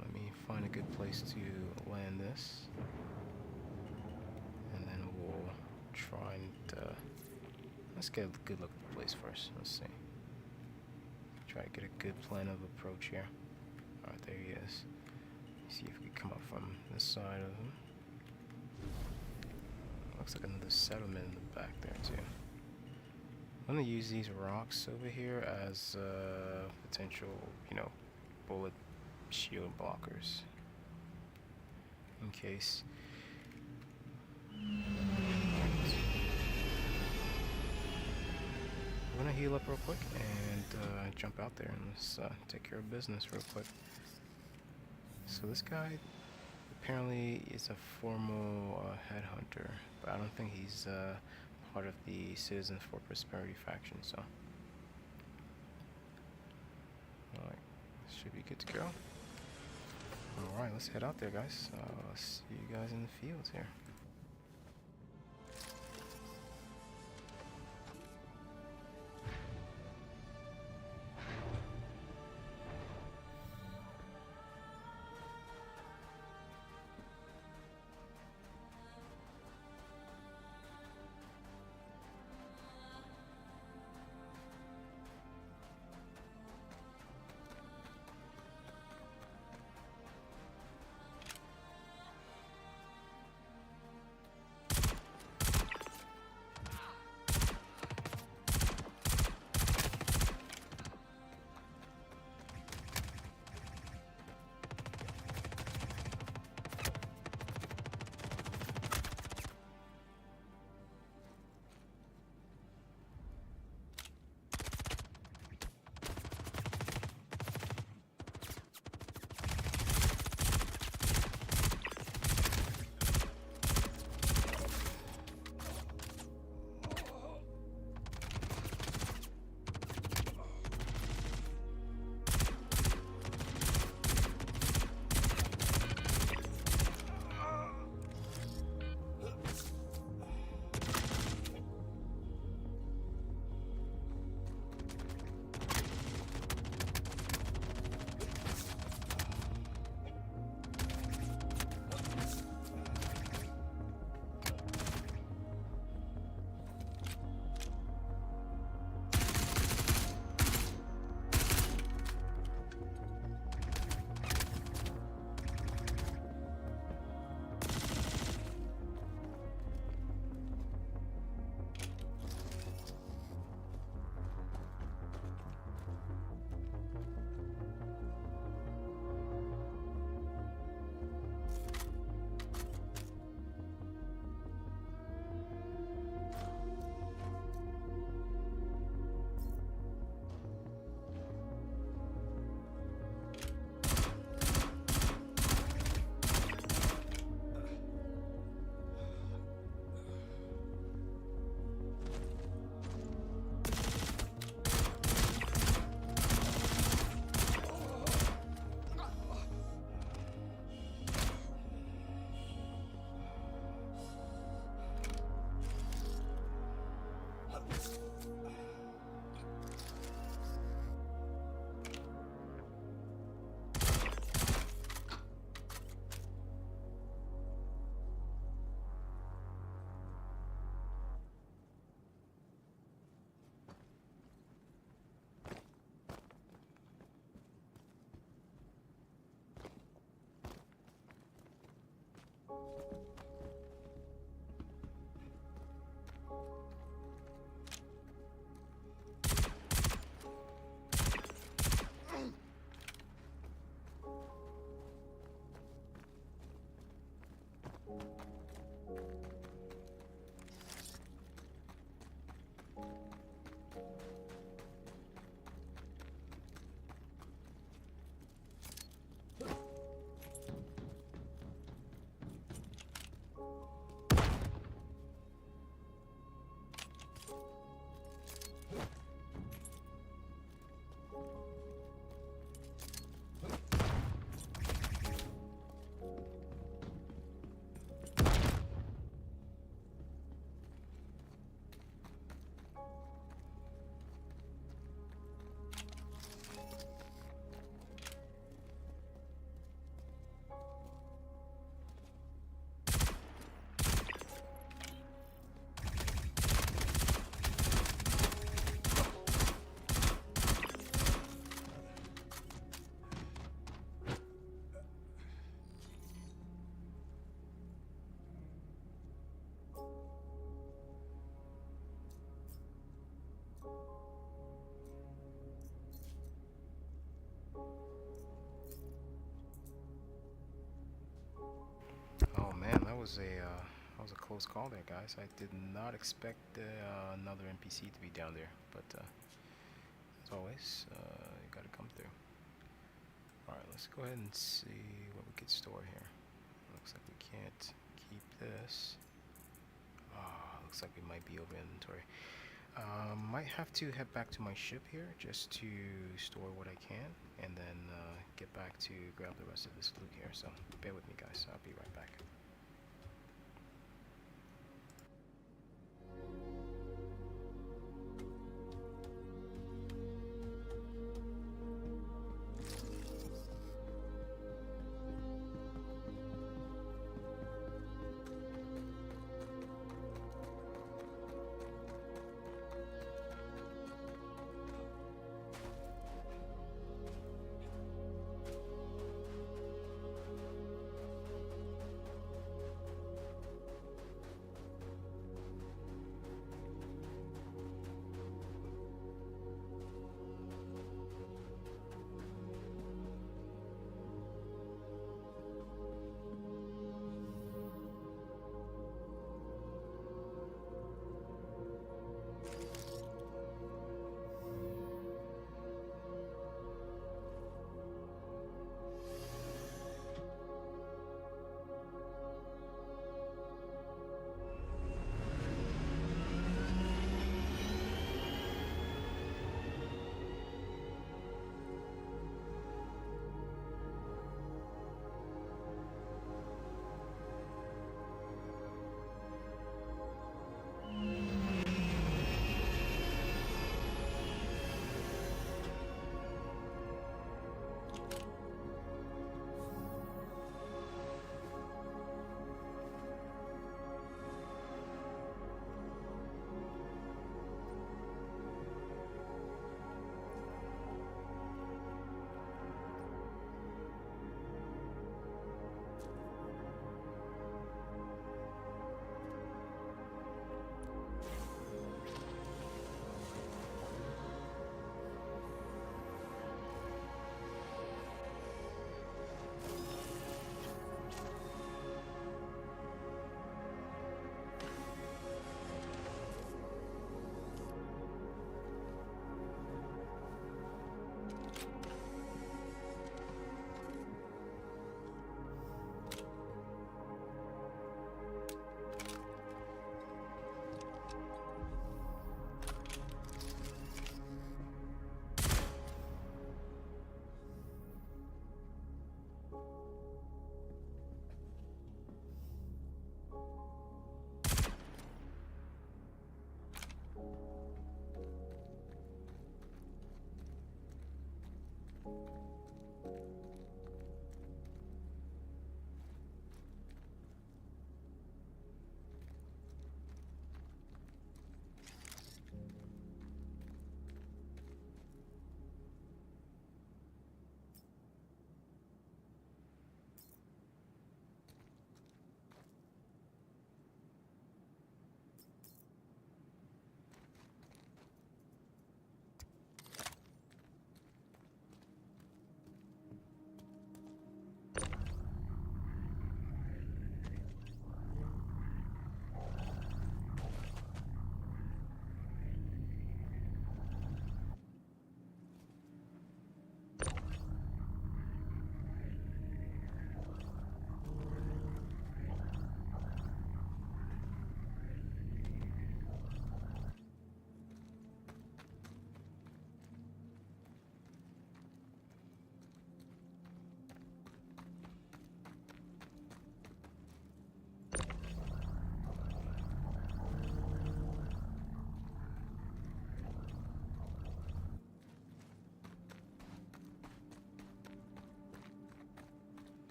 Let me find a good place to land this. And then we'll try and, let's get a good look at the place first. Let's see. Try to get a good plan of approach here. Alright, there he is. See if we can come up from this side of him. Looks like another settlement in the back there too. I'm gonna use these rocks over here as potential, you know, bullet shield blockers in case. I'm gonna heal up real quick and jump out there and let's take care of business real quick. So this guy apparently is a formal headhunter, but I don't think he's part of the Citizens for Prosperity faction, so. Alright, should be good to go. Alright, let's head out there, guys. See you guys in the fields here. that was a close call there, guys. I did not expect another NPC to be down there, but as always, you gotta come through. All right, let's go ahead and see what we could store here. Looks like we can't keep this. Looks like we might be over inventory. Might have to head back to my ship here just to store what I can, and then get back to grab the rest of this loot here. So bear with me, guys. I'll be right back.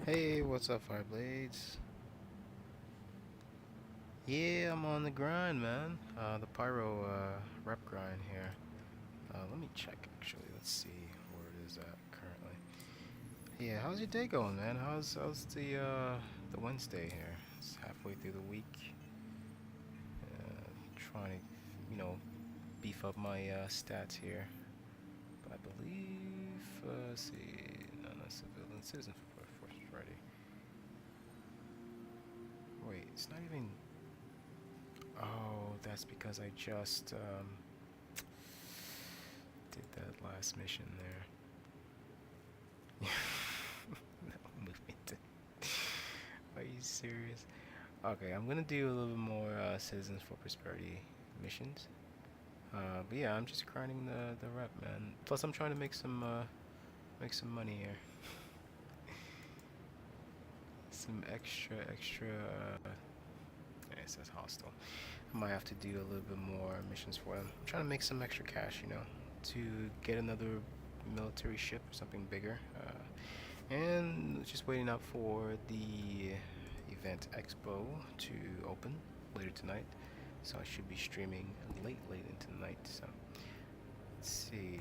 Hey, what's up, Fireblades? Yeah, I'm on the grind, man. The pyro rep grind here. Let me check actually. Let's see where it is at currently. Yeah, how's your day going, man? How's the Wednesday here? It's halfway through the week. Trying to, beef up my stats here. But I believe, let's see, no, not civilian, citizen force ready. Wait, it's not even. Oh, that's because I just did that last mission there. No movement. Are you serious? Okay, I'm gonna do a little bit more Citizens for Prosperity missions. But yeah, I'm just grinding the rep, man. Plus, I'm trying to make some money here. Some extra. Yeah, it says hostile. I might have to do a little bit more missions for them. I'm trying to make some extra cash, to get another military ship or something bigger. And just waiting out for the event expo to open later tonight. So I should be streaming late into the night. So let's see.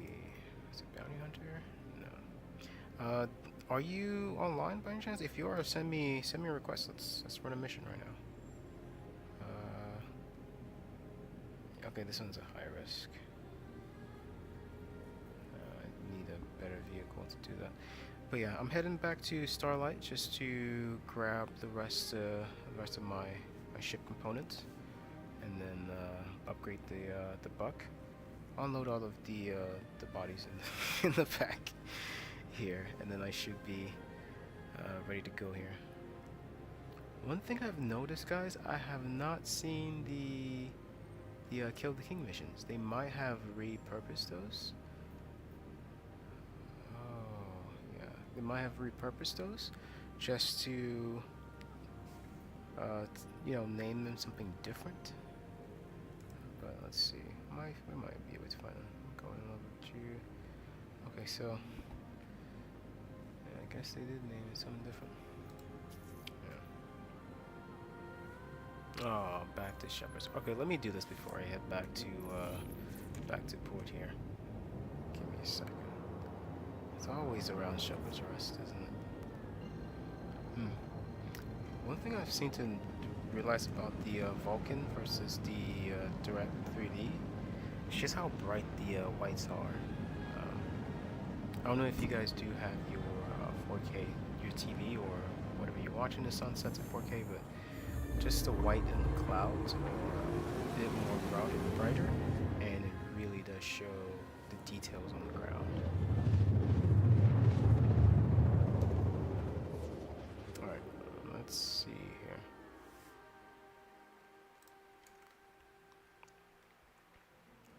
Is it Bounty Hunter? No. Are you online by any chance? If you are, send me a request. Let's run a mission right now. Okay, this one's a high risk. I need a better vehicle to do that. But yeah, I'm heading back to Starlight just to grab the rest of my ship components, and then upgrade the buck. Unload all of the bodies in the back here, and then I should be ready to go here. One thing I've noticed, guys, I have not seen the Kill the King missions. They might have repurposed those. Oh, yeah. They might have repurposed those just to, name them something different. But let's see. We might be able to find them. I'm going over to. Okay, so. Yeah, I guess they did name it something different. Oh, back to Shepherd's. Okay, let me do this before I head back to port here. Give me a second. It's always around Shepherd's Rest, isn't it? One thing I've seen to realize about the Vulcan versus the Direct 3D is just how bright the whites are. I don't know if you guys do have your 4K, your TV, or whatever you're watching the sunsets at 4K, but just the white in the clouds are a bit more brighter, and it really does show the details on the ground. Alright, let's see here.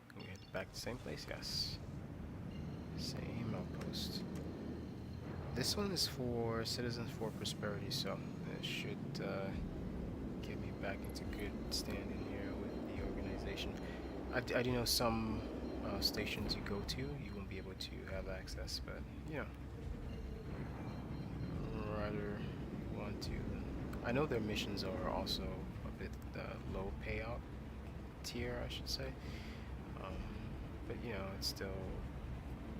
Can we head back to the same place? Yes. Same outpost. This one is for Citizens for Prosperity, so it should get me back into good standing here with the organization. I do know some stations you go to, you won't be able to have access, but rather want to. I know their missions are also a bit low payout tier, I should say. But it's still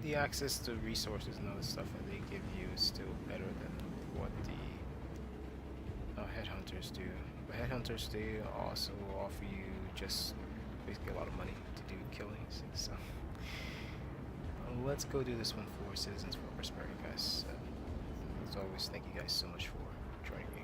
the access to resources and other stuff that they give you is still better than what the headhunters do. But headhunters, they also offer you just basically a lot of money to do killings. So let's go do this one for Citizens for Prosperity, guys. As always, thank you guys so much for joining me.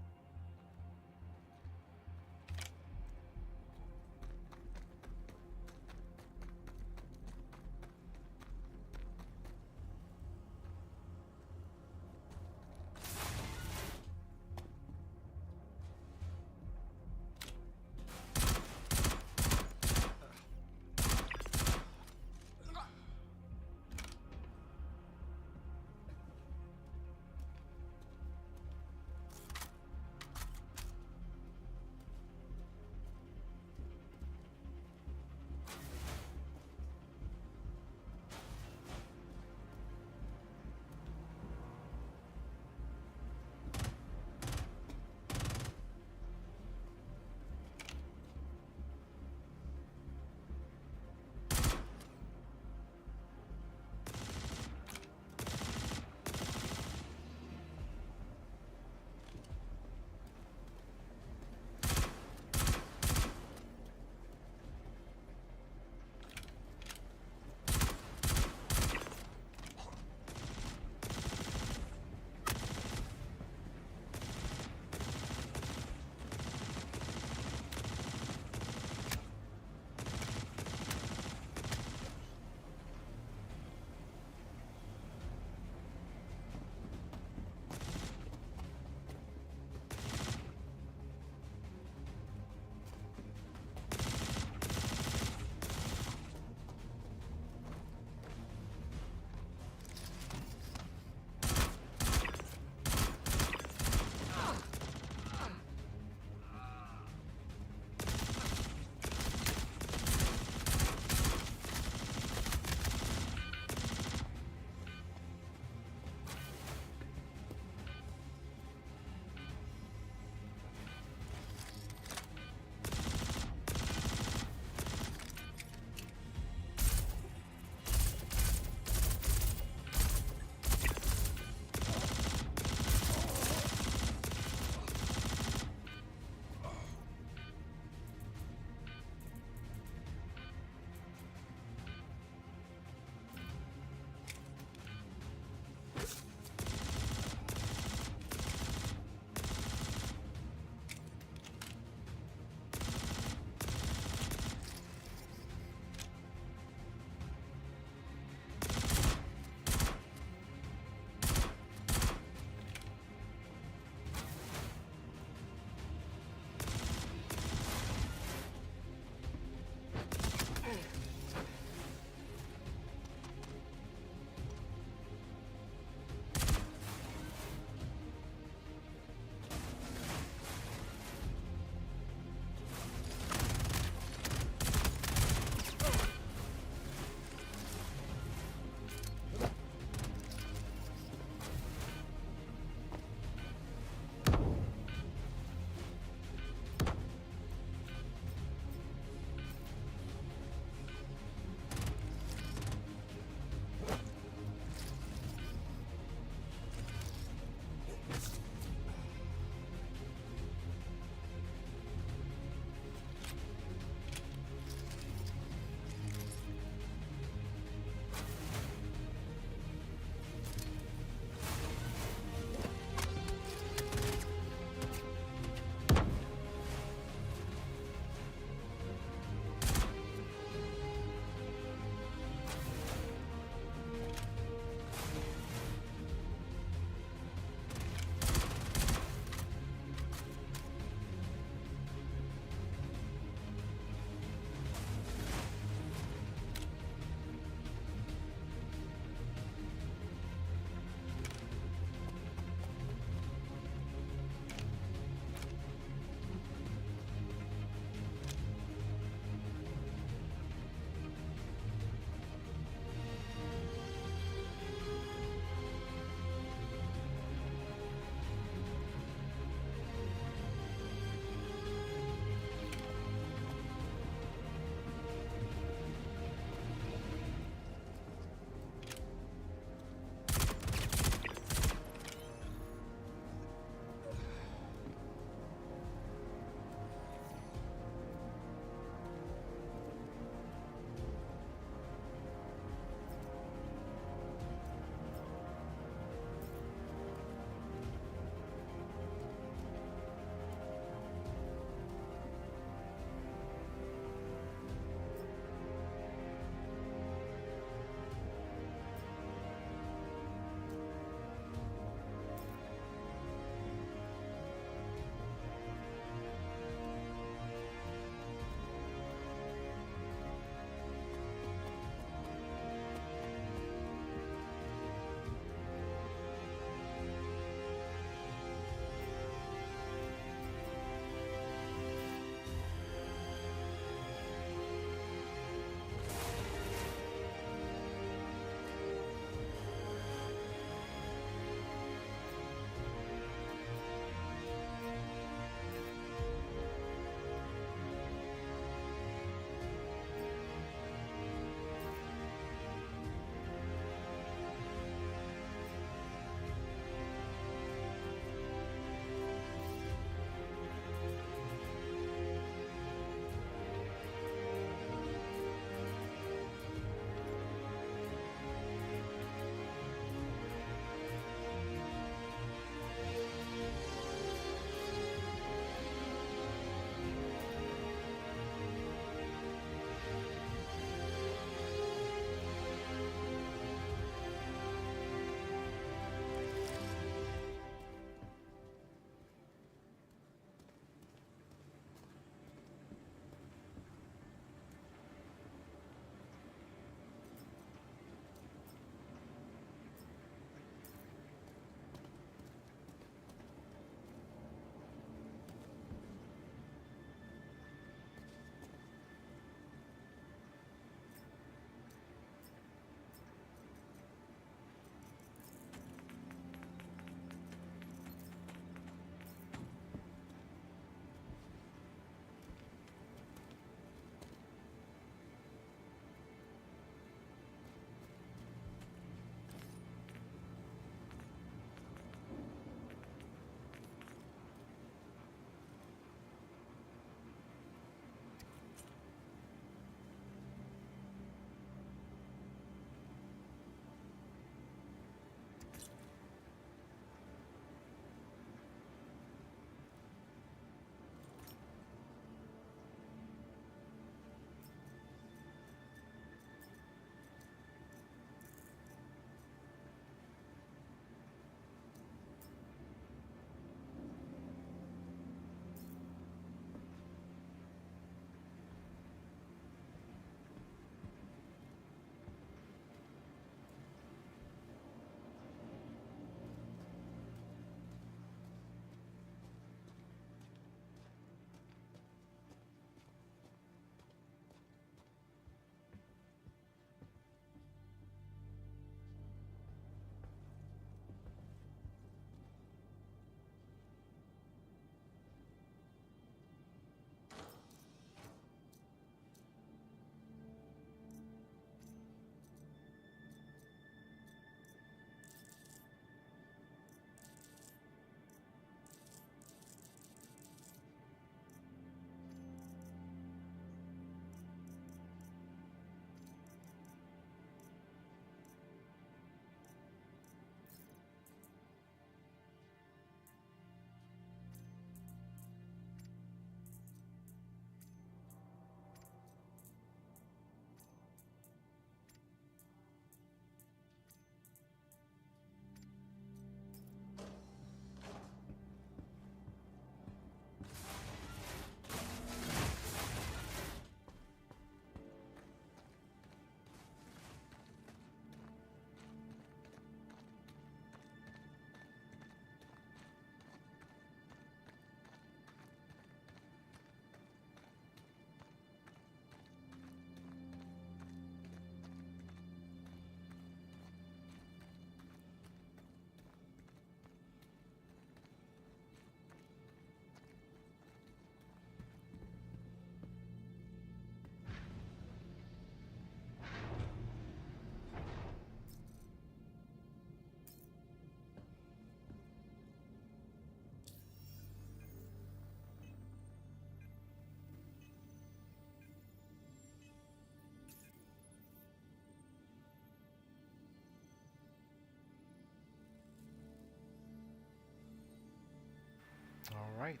Alright,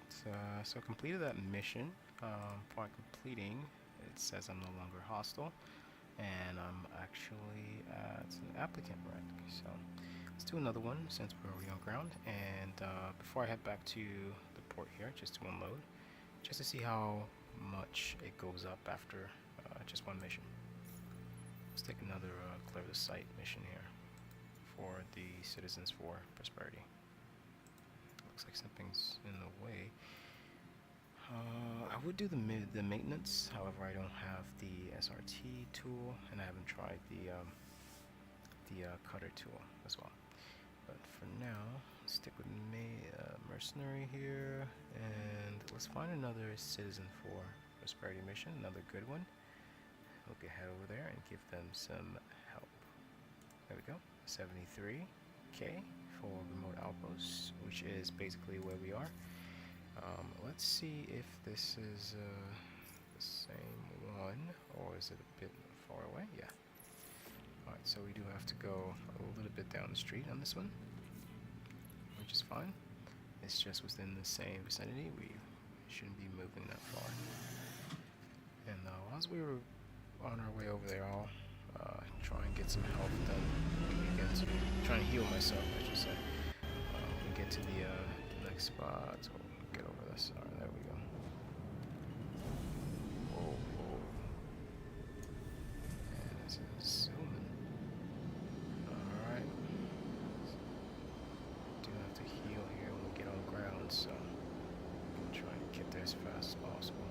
so completed that mission. Upon completing, it says I'm no longer hostile, and I'm actually at an applicant rank. So let's do another one since we're already on ground. And before I head back to the port here, just to unload, just to see how much it goes up after just one mission. Let's take another clear the site mission here for the Citizens for Prosperity. Looks like something's in the way. I would do the maintenance, however I don't have the SRT tool, and I haven't tried the cutter tool as well. But for now, let's stick with mercenary here, and let's find another Citizen for Prosperity mission, another good one. We'll head over there and give them some help. There we go, 73k for remote outposts, which is basically where we are. Let's see if this is the same one, or is it a bit far away? Yeah. Alright, so we do have to go a little bit down the street on this one, which is fine. It's just within the same vicinity. We shouldn't be moving that far. And while we were on our way over there, I'll try and get some help done when we get to try and heal myself, I should say. When we get to the next spot, we'll get over this. Alright, there we go. Whoa, whoa. And this is zooming. Alright. Do have to heal here when we get on ground, so I'm try and get there as fast as possible.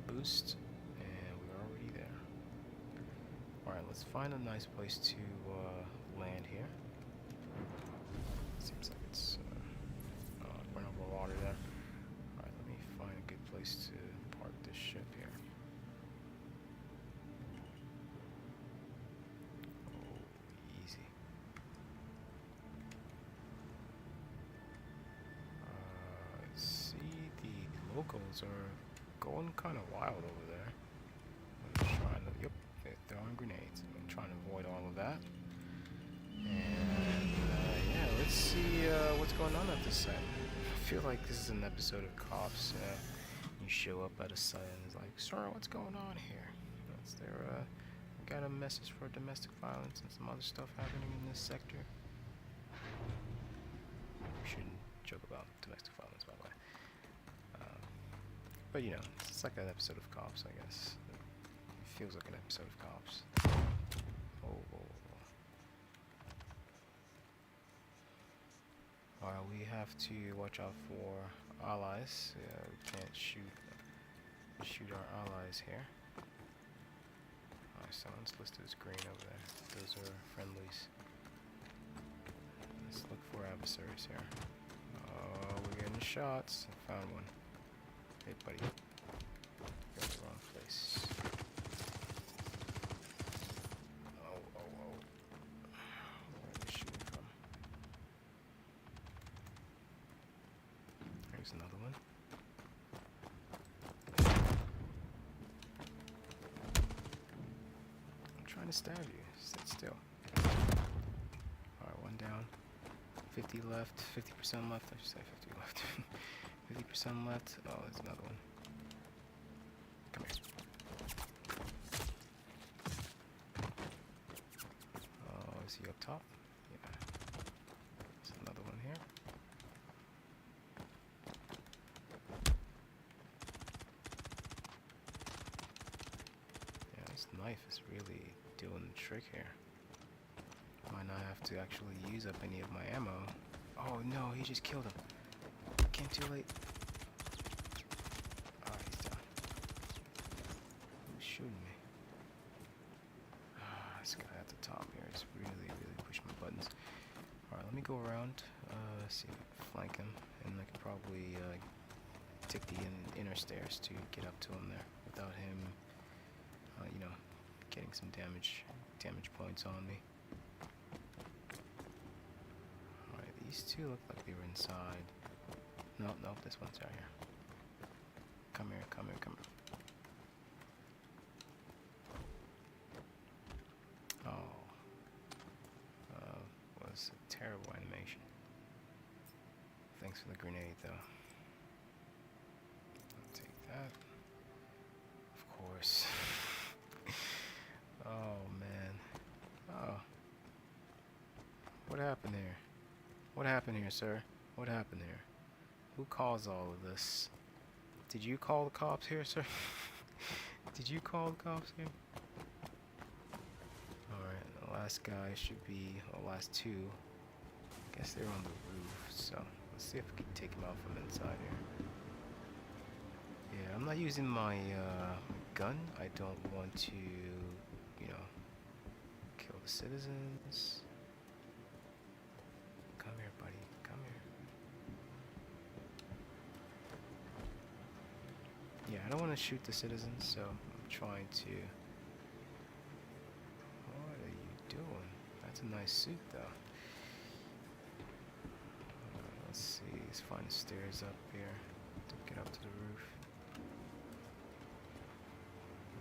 Boost, and we're already there. Alright, let's find a nice place to land here. Seems like it's went over water there. Alright, let me find a good place to park this ship here. Oh, easy. See, the locals are going kind of wild over there. I'm trying to, yep, they're throwing grenades. I'm trying to avoid all of that. And yeah, let's see what's going on at this site. I feel like this is an episode of Cops. You show up at a site and it's like, sir, what's going on here? That's their, got a message for domestic violence and some other stuff happening in this sector. We shouldn't joke about domestic violence, by the way. But you know, it's like an episode of Cops, I guess. It feels like an episode of Cops. Oh. Alright, we have to watch out for allies. We can't shoot our allies here. Alright, someone's listed as green over there. Those are friendlies. Let's look for adversaries here. Oh, we're getting shots. I found one. Hey, buddy. You're in the wrong place. Oh. Where are they shooting from? There's another one. I'm trying to stab you. Sit still. Alright, one down. 50 left. 50% left. I should say 50 left. 50% left. Oh, there's another one. Come here. Oh, is he up top? Yeah. There's another one here. Yeah, this knife is really doing the trick here. Might not have to actually use up any of my ammo. Oh no, he just killed him. Came too late. Oh, he's down. Who's shooting me? This guy at the top here is really pushing my buttons. Alright, let me go around, see if I can flank him, and I can probably take the inner stairs to get up to him there without him, you know, getting some damage points on me. Alright, these two look like they were inside. Nope, this one's right here. Come here. Terrible animation. Thanks for the grenade, though. I'll take that. Of course. Oh, man. Oh. What happened here? What happened here, sir? What happened here? Who caused all of this? Did you call the cops here, sir? Did you call the cops here? Alright, the last guy should be, the last two. I guess they're on the roof, so let's see if we can take them out from inside here. Yeah, I'm not using my gun. I don't want to, you know, kill the citizens. Come here, buddy. Come here. Yeah, I don't want to shoot the citizens, so I'm trying to... What are you doing? That's a nice suit, though. Let's see. Let's find the stairs up here to get up to the roof.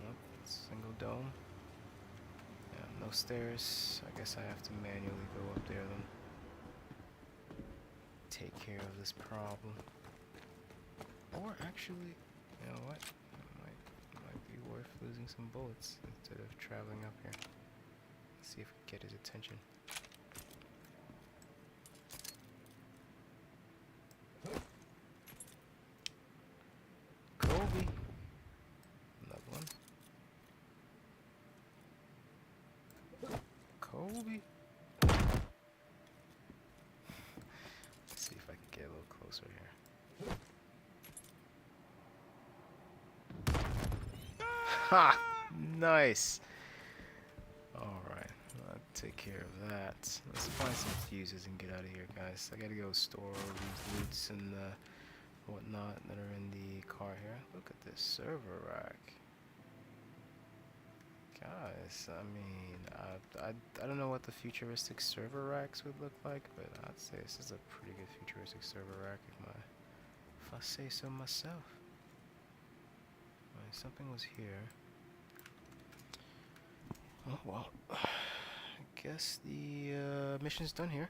Nope, single dome. Yeah, no stairs. I guess I have to manually go up there then. Take care of this problem. Or actually, you know what? It might be worth losing some bullets instead of traveling up here. Let's see if we can get his attention. Kobe! Another one. Kobe! Let's see if I can get a little closer here. Ha! Nice! Alright, I'll take care of that. Let's find some fuses and get out of here, guys. I gotta go store all these loots and whatnot that are in the car here. Look at this server rack. Guys, I mean, I don't know what the futuristic server racks would look like, but I'd say this is a pretty good futuristic server rack if I say so myself. Alright, something was here. Oh well, I guess the mission's done here.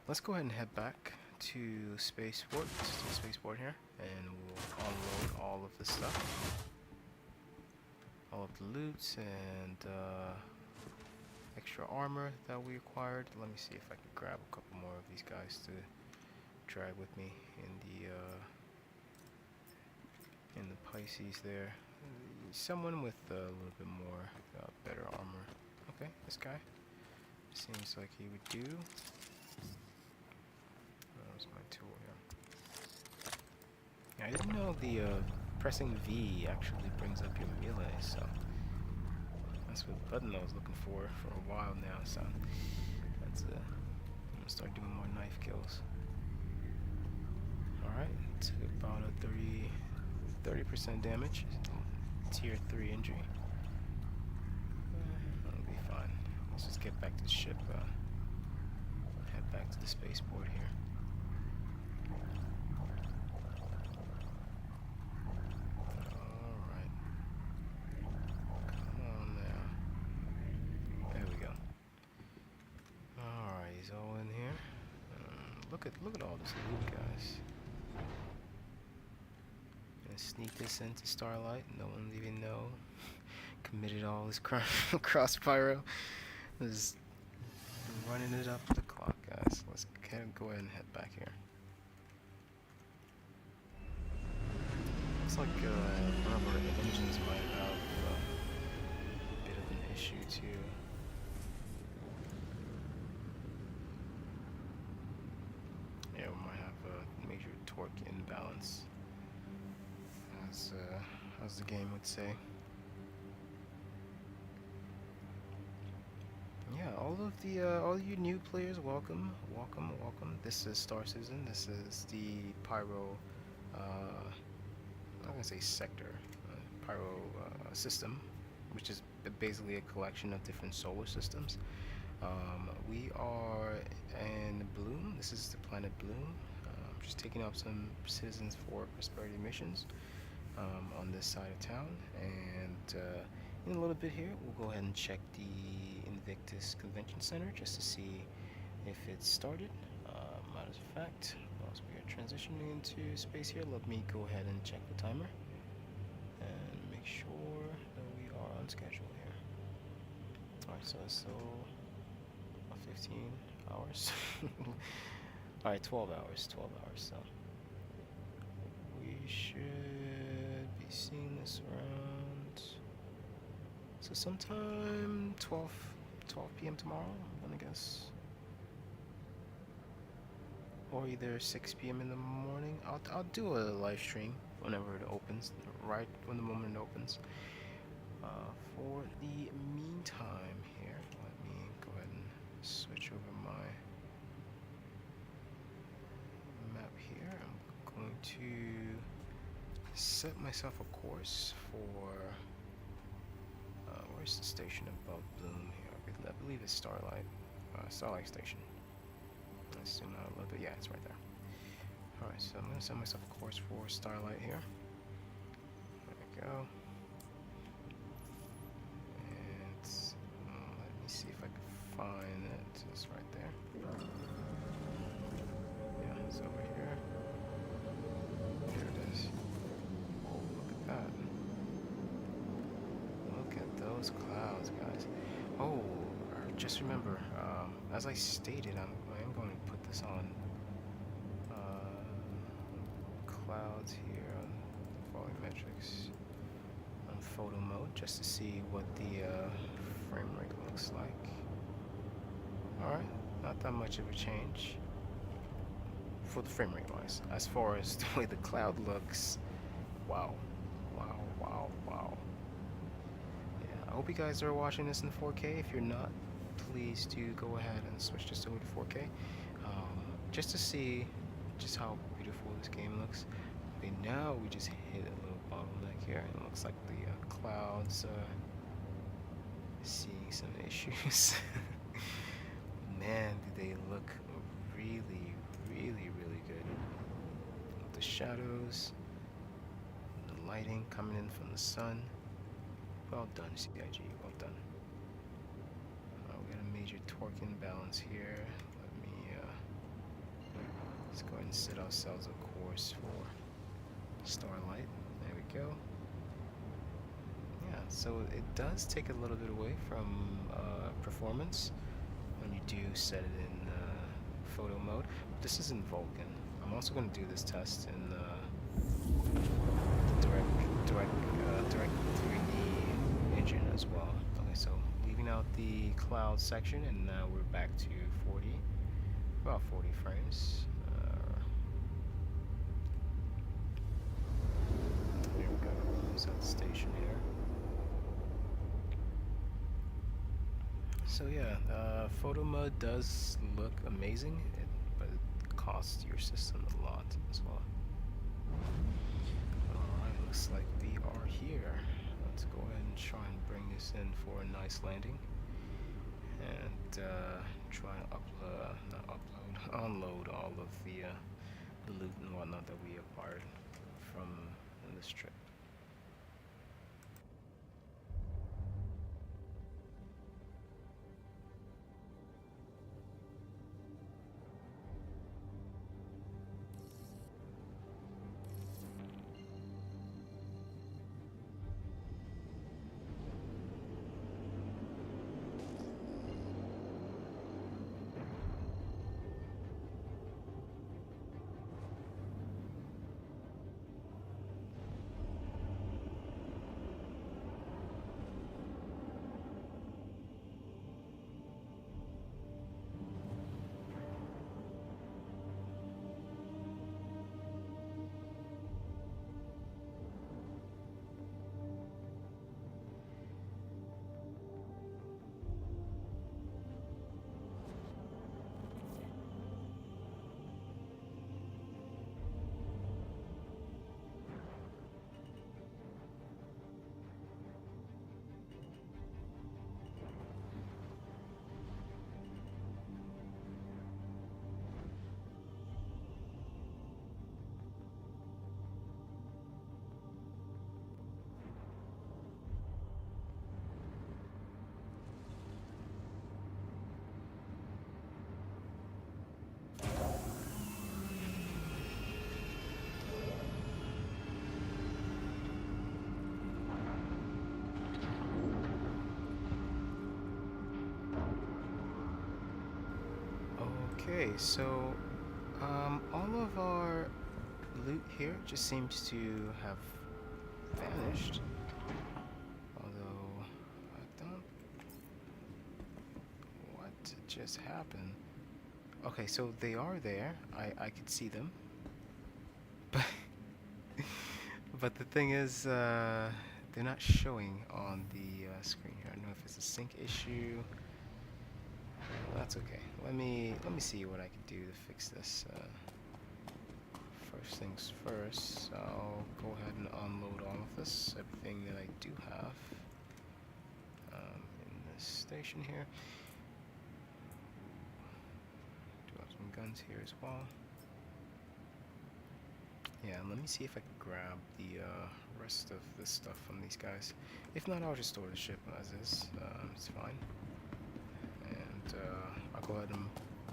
Let's go ahead and head back to spaceport. Spaceport here, and we'll unload all of the stuff, all of the loots and extra armor that we acquired. Let me see if I can grab a couple more of these guys to drag with me in the Pisces there. Someone with a little bit more better armor. Okay, this guy seems like he would do. Where's my tool here? Yeah, I didn't know the pressing V actually brings up your melee, so that's what button I was looking for a while now. So that's I'm gonna start doing more knife kills. All right, took about a 30% damage. Tier 3 injury. That'll be fine. Let's just get back to the ship. Head back to the spaceport here. Alright. Come on now. There we go. Alright, he's all in here. Look at all this loot, guys. Sneak this into Starlight. No one will even know. Committed all this crime across Pyro. Just running it up the clock, guys. Let's go ahead and head back here. Looks like one of our engines might have a bit of an issue too. Yeah, we might have a major torque imbalance. As the game would say. Yeah, all you new players, welcome. This is Star Citizen. This is the Pyro, I'm not gonna say sector, Pyro system, which is basically a collection of different solar systems. We are in Bloom. This is the planet Bloom. Just taking up some citizens for prosperity missions. On this side of town, and in a little bit here we'll go ahead and check the Invictus Convention Center just to see if it started. Matter of fact, whilst we are transitioning into space here, let me go ahead and check the timer and make sure that we are on schedule here. Alright, so it's still 15 hours. Alright, 12 hours, 12 hours, so we should be seeing this around, so sometime 12 p.m. tomorrow, I'm gonna guess. Or either 6 p.m. in the morning. I'll do a live stream whenever it opens, right when the moment it opens. For the meantime here, let me go ahead and switch over my map here. I'm going to set myself a course for, where's the station above Bloom here? I believe it's Starlight Station. Let's zoom out a little bit. Yeah, it's right there. Alright, so I'm going to set myself a course for Starlight here. There we go. And let me see if I can find it. It's right there. Yeah, it's over here. There it is. Oh, look at that. Look at those clouds, guys. Oh, just remember, as I stated, I am going to put this on clouds here on volumetrics on photo mode just to see what the frame rate looks like. Alright, not that much of a change for the frame rate wise. As far as the way the cloud looks, wow. Wow, wow, wow. Yeah, I hope you guys are watching this in 4K. If you're not, please do go ahead and switch this over to 4K. Just to see just how beautiful this game looks. Okay, now we just hit a little bottleneck here. It looks like the clouds seeing some issues. Man, do they look really, really, really good. The shadows, the lighting coming in from the sun. Well done, CIG, well done. We got a major torque imbalance here. Let me let's go ahead and set ourselves a course for Starlight. There we go. Yeah, so it does take a little bit away from performance when you do set it in photo mode. This is in Vulkan. I'm also going to do this test in the direct 3D engine as well. Okay, so leaving out the cloud section, and now we're back to about 40 frames. Here we go. Set the station here. So yeah, photo mode does look amazing, but it costs your system a lot as well. Alright, looks like we are here. Let's go ahead and try and bring this in for a nice landing. And try and unload all of the loot and whatnot that we acquired from this trip. Okay, so all of our loot here just seems to have vanished. Although I don't. What just happened? Okay, so they are there. I could see them, but but the thing is, they're not showing on the screen here. I don't know if it's a sync issue. Well, that's okay. Let me see what I can do to fix this. First things first, I'll go ahead and unload all of this, everything that I do have in this station here. Do have some guns here as well. Yeah, let me see if I can grab the rest of this stuff from these guys. If not, I'll just store the ship as is. It's fine. And I'll go ahead and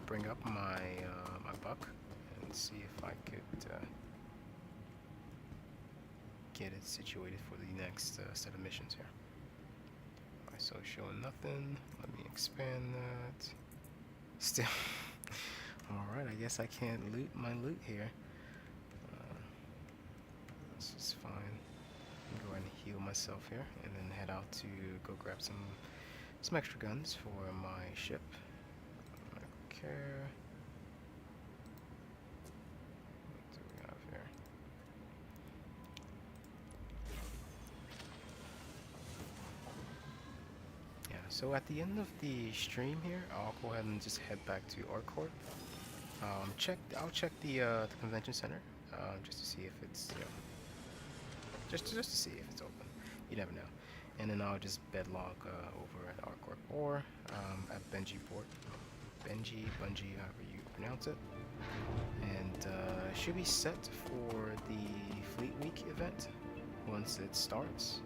bring up my my buck and see if I could get it situated for the next set of missions here. Alright, so showing nothing. Let me expand that. Still. Alright, I guess I can't loot my loot here. This is fine. I'll go ahead and heal myself here and then head out to go grab some extra guns for my ship. Okay. What do we have here? Yeah, so at the end of the stream here, I'll go ahead and just head back to Arcourt. I'll check the convention center just to see if it's just to see if it's open. You never know. And then I'll just bedlog over at Arcourt or at Bungie, however you pronounce it. And should be set for the Fleet Week event once it starts.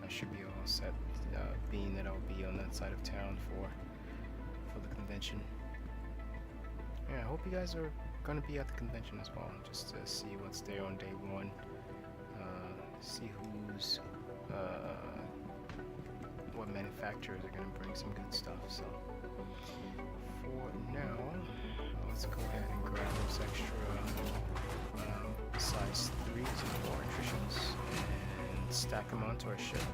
I should be all set, being that I'll be on that side of town for the convention. Yeah, I hope you guys are gonna be at the convention as well, just to see what's there on day one. See who's what manufacturers are gonna bring some good stuff. So for now, let's go ahead and grab those extra size 3s and 4 attritions and stack them onto our ship.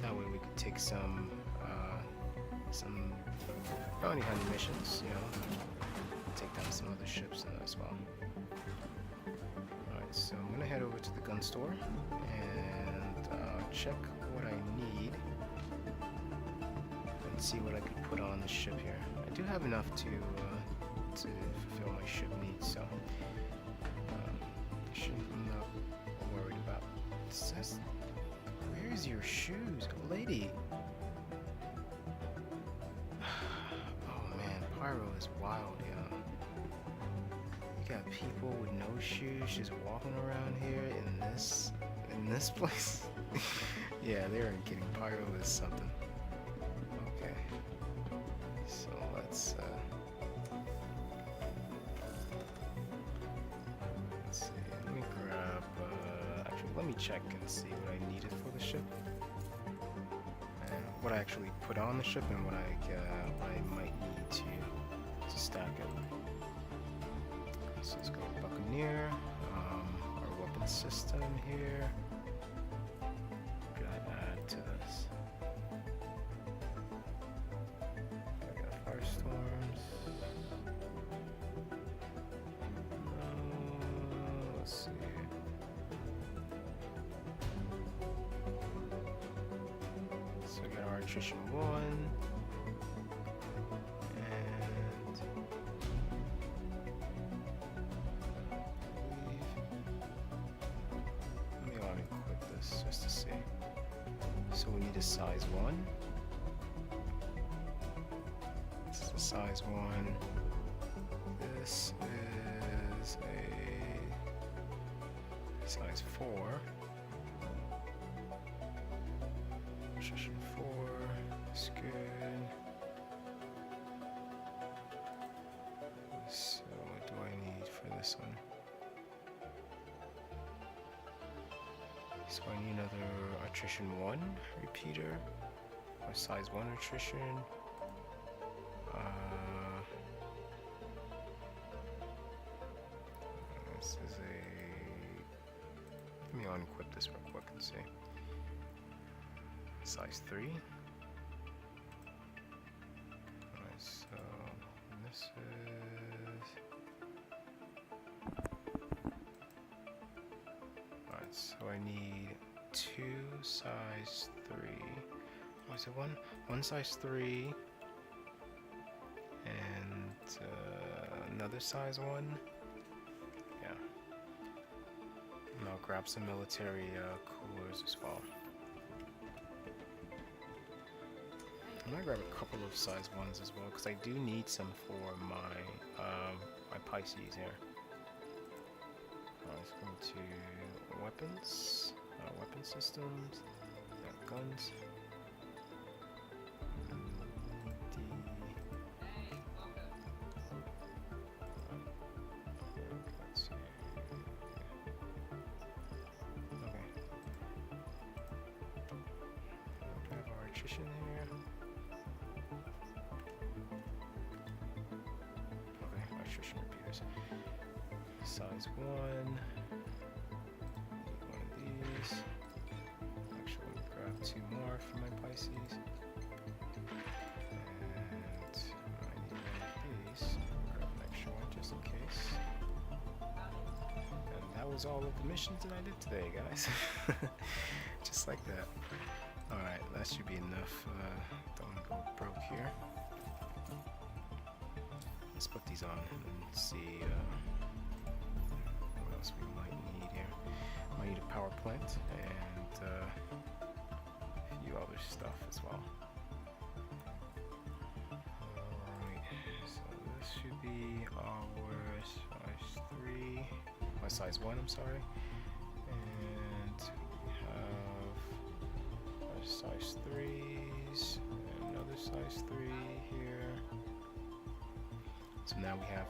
That way we could take some bounty hunting missions, take down some other ships as well. Alright, so I'm gonna head over to the gun store and check what I need and see what I could put on the ship here. I do have enough to fulfill my ship needs, so I'm not worried about. It says, where's your shoes, lady? Oh man, Pyro is wild, yo. You got people with no shoes just walking around here in this place. Yeah, they aren't kidding. Pyro is something. Okay, so let's see. Let me grab. Actually, let me check and see what I needed for the ship, and what I actually put on the ship, and what I might need to stack it. So let's go with Buccaneer. Our weapon system here. Gotta add to this. I got Firestorms. Let's see. So we got our attrition 1. Just to see. So we need a size 1. This is a size 1. This is a size 4. Position 4. That's good. So what do I need for this one? So I need another attrition 1 repeater, or size 1 attrition. unequip this real quick and see. Size 3. Alright, so this is... Alright, so I need 2 size 3. Oh, is it one size 3 and another size 1? Yeah. And I'll grab some military coolers as well. I'm gonna grab a couple of size 1s as well because I do need some for my my Pisces here. Let's go to weapons, weapon systems, guns. Here. Okay, electrician repeaters. Size 1. One of these. Actually, let me grab 2 more for my Pisces. And I need one of these. Grab an extra one just in case. And that was all of the missions that I did today, guys. Just like that. Alright, that should be enough. Don't go broke here. Let's put these on and see what else we might need here. Might need a power plant and a few other stuff as well. Alright, so this should be our size 3. My size 1, I'm sorry. And we have size 3s, and another size 3 here. So now we have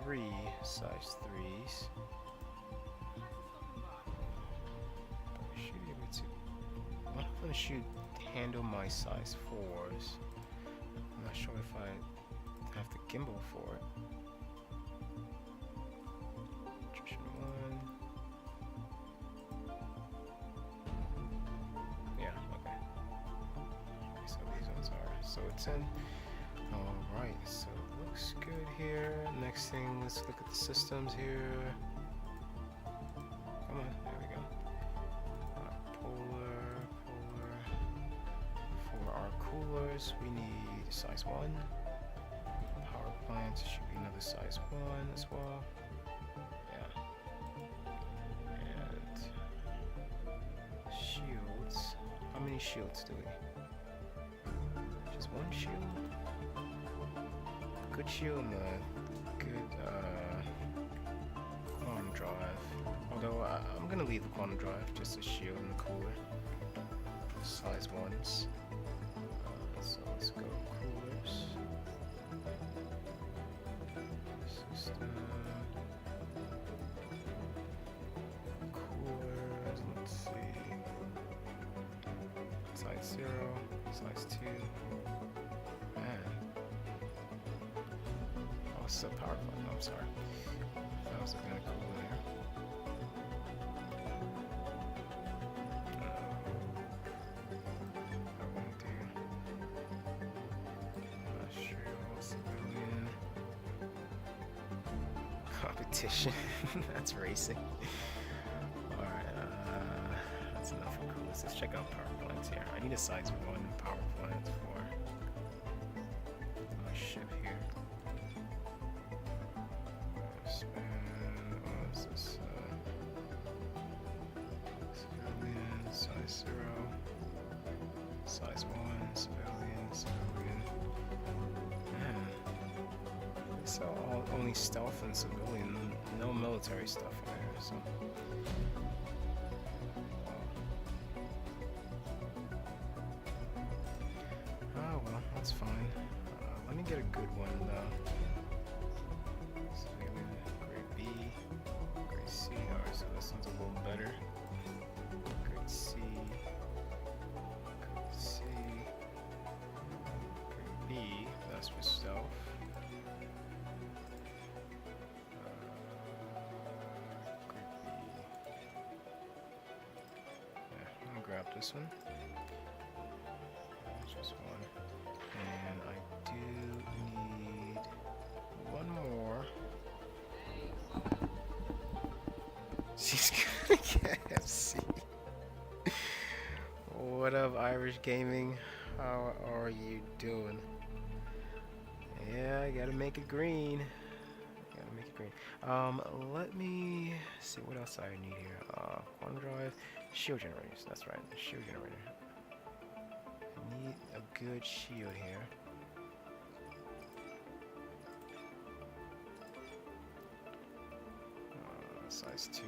3 size 3s. I should be able to. I'm not gonna shoot handle my size 4s. I'm not sure if I have the gimbal for it. Nutrition 1. Yeah, okay. So these ones are. So it's in. Alright, so it looks good here. Next thing, let's look at the systems here. Come on, there we go. Polar. For our coolers, we need size 1. Power plants should be another size 1 as well. Yeah. And shields. How many shields do we? Just 1 shield? Good shield and a good quantum drive. Although I'm gonna leave the quantum drive, just a shield and a cooler. Size 1s. So let's go coolers. System. Coolers, let's see. Size 0, size 2. Man. Oh, it's a power plant. No, I'm sorry. That was looking at a cooler there. I won't do industrial, civilian. Competition. That's racing. Alright, that's enough for coolers. Let's check out power plants here. I need a size 1 power plant for my ship here. What is this? Civilian, size 0. Size 1, civilian. Man. It's all only stealth and civilian, no military stuff in there, so. Oh well, that's fine. Let me get a good one though. Civilian, grade B, grade C. Alright, so this one's a little better. Grade C, grade C, grade B. That's for stealth. this one. Just one. And I do need one more. She's gonna get FC. What up, Irish Gaming? How are you doing? Yeah, I gotta make it green. Gotta make it green. Let me see what else I need here. Quantum drive, shield generators. That's right, shield generator. I need a good shield here. Size 2.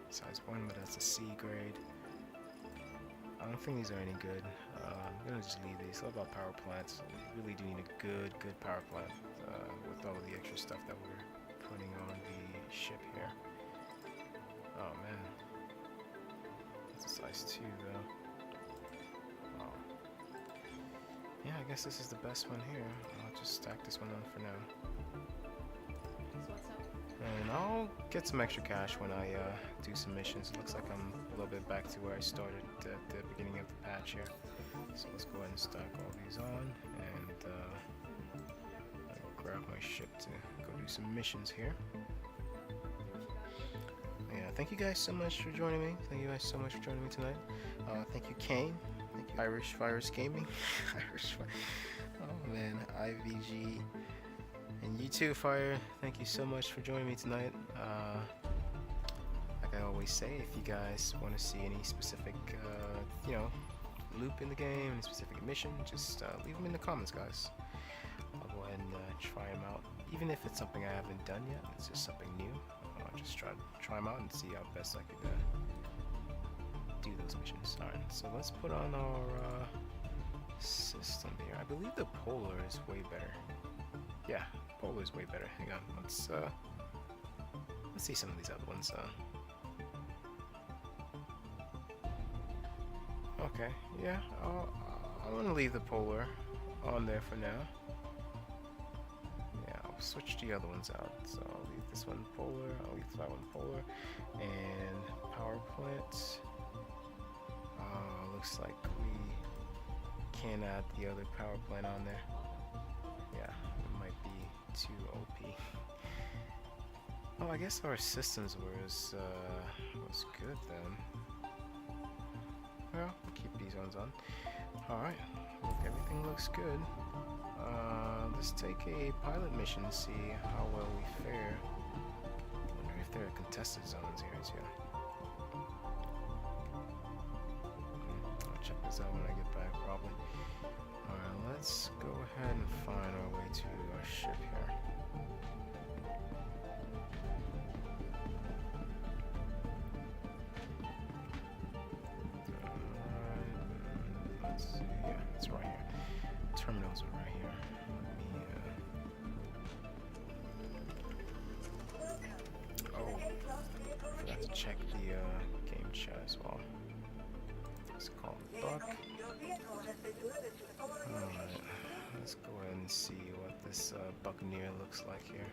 Size 1, but that's a C grade. I don't think these are any good. I'm gonna just leave these. It's all about power plants. We really do need a good power plant with all of the extra stuff that we're putting on the ship here. Oh man, that's a size 2 though. Oh. Yeah, I guess this is the best one here. I'll just stack this one on for now. And I'll get some extra cash when I do some missions. It looks like I'm a little bit back to where I started at the beginning of the patch here. So let's go ahead and stack all these on, and I'll grab my ship to go do some missions here. Yeah, thank you guys so much for joining me. Thank you guys so much for joining me tonight. Thank you, Kane. Thank you, Irish Virus Gaming. Oh man, IVG. And you too, Fire. Thank you so much for joining me tonight. Like I always say, if you guys want to see any specific, loop in the game, any specific mission, just leave them in the comments, guys. I'll go ahead and try them out. Even if it's something I haven't done yet, it's just something new. I'll just try them out and see how best I could do those missions. Alright, so let's put on our system here. I believe the polar is way better. Yeah, polar is way better. Hang on, let's see some of these other ones. Okay, yeah, I'm gonna leave the polar on there for now. Yeah, I'll switch the other ones out. So I'll leave this one polar, I'll leave that one polar, and power plant. Looks like we can't add the other power plant on there. Yeah, it might be too OP. Oh, I guess our systems was good then. Well, we'll keep these ones on. Alright, everything looks good. Let's take a pilot mission and see how well we fare. Wonder if there are contested zones here too. I'll check this out when I get back, probably. Alright, let's go ahead and find our way to our ship here. Let's see, yeah, it's right here. Terminals are right here. Let me, forgot to check the game chat as well. Let's call it Buck. Alright, let's go ahead and see what this Buccaneer looks like here.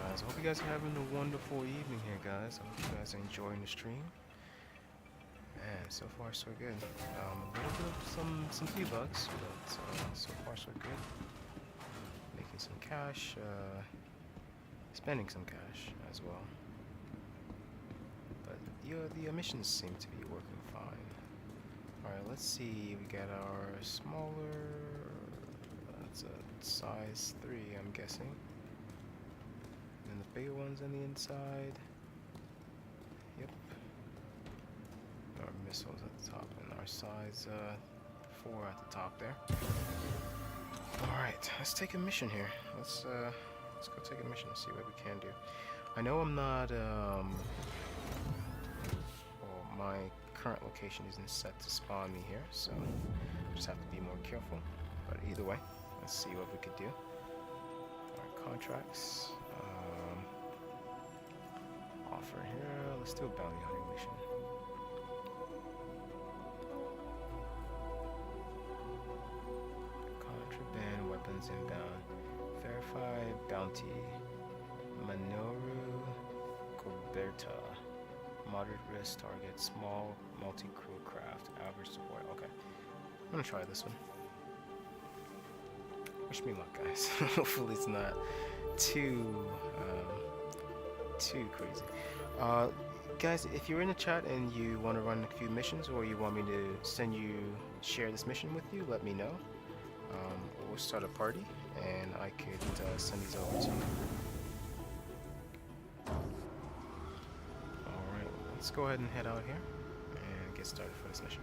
I hope you guys are having a wonderful evening here, guys. I hope you guys are enjoying the stream. Man, so far so good. A little bit of some debugs, but so far so good. Making some cash, spending some cash as well. But the missions seem to be working fine. Alright, let's see. We got our smaller. That's a size 3, I'm guessing. And the bigger ones on the inside. Yep. Our missiles at the top, and our size 4 at the top there. Alright, let's take a mission here. Let's go take a mission and see what we can do. I know I'm not well, my current location isn't set to spawn me here, so I just have to be more careful. But either way, let's see what we could do. Alright, contracts. Offer here. Let's do a bounty hunting mission. humans inbound. Verify bounty. Minoru Coberta. Moderate risk target. Small multi-crew craft. Average support. Okay. I'm gonna try this one. Wish me luck, guys. Hopefully it's not too crazy. Guys, if you're in the chat and you want to run a few missions, or you want me to share this mission with you, let me know. We'll start a party, and I could send these over to you. Alright, let's go ahead and head out here and get started for this mission.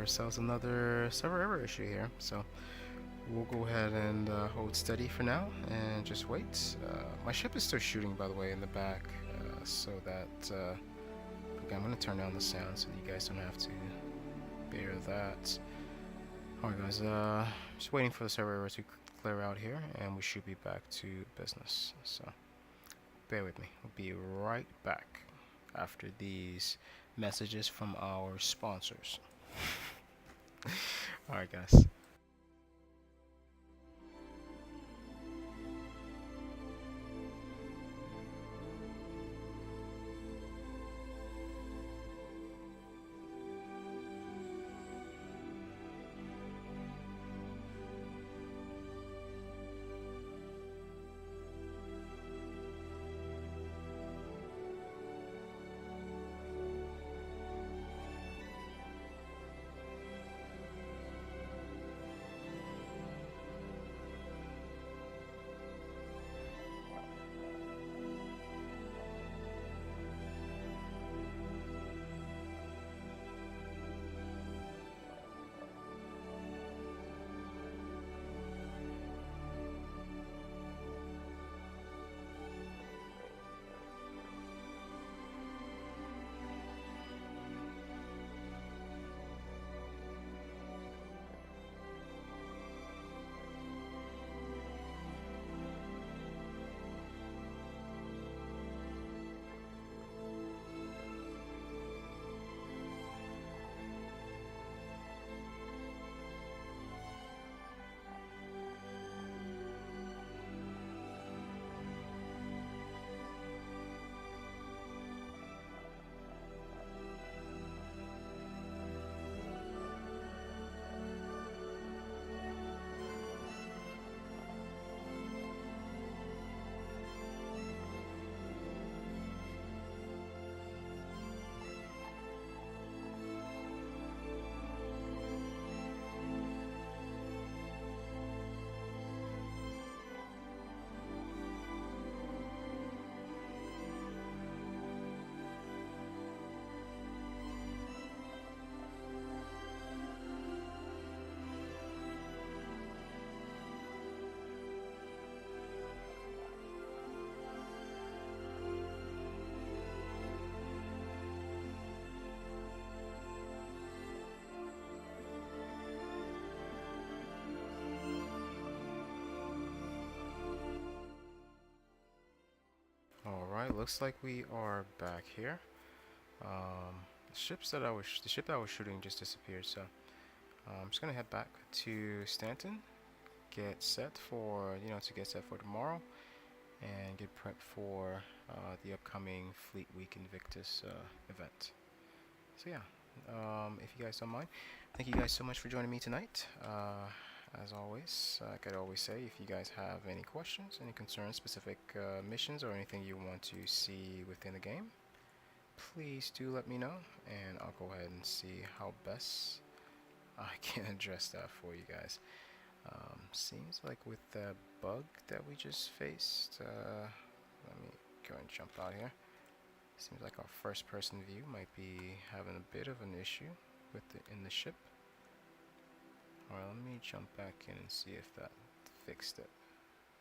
ourselves another server error issue here. So we'll go ahead and hold steady for now and just wait. My ship is still shooting, by the way, in the back, so that okay, I'm gonna turn down the sound so that you guys don't have to bear that. Alright guys, just waiting for the server error to clear out here, and we should be back to business. So bear with me. We'll be right back after these messages from our sponsors. Alright guys. Alright, looks like we are back here. The ship that I was shooting just disappeared, so I'm just gonna head back to Stanton, get set for, to get set for tomorrow, and get prepped for the upcoming Fleet Week Invictus event. So yeah, if you guys don't mind, thank you guys so much for joining me tonight. As always, like I always say, if you guys have any questions, any concerns, specific missions, or anything you want to see within the game, please do let me know, and I'll go ahead and see how best I can address that for you guys. Seems like with the bug that we just faced, let me go and jump out here. Seems like our first person view might be having a bit of an issue with in the ship. Alright, let me jump back in and see if that fixed it.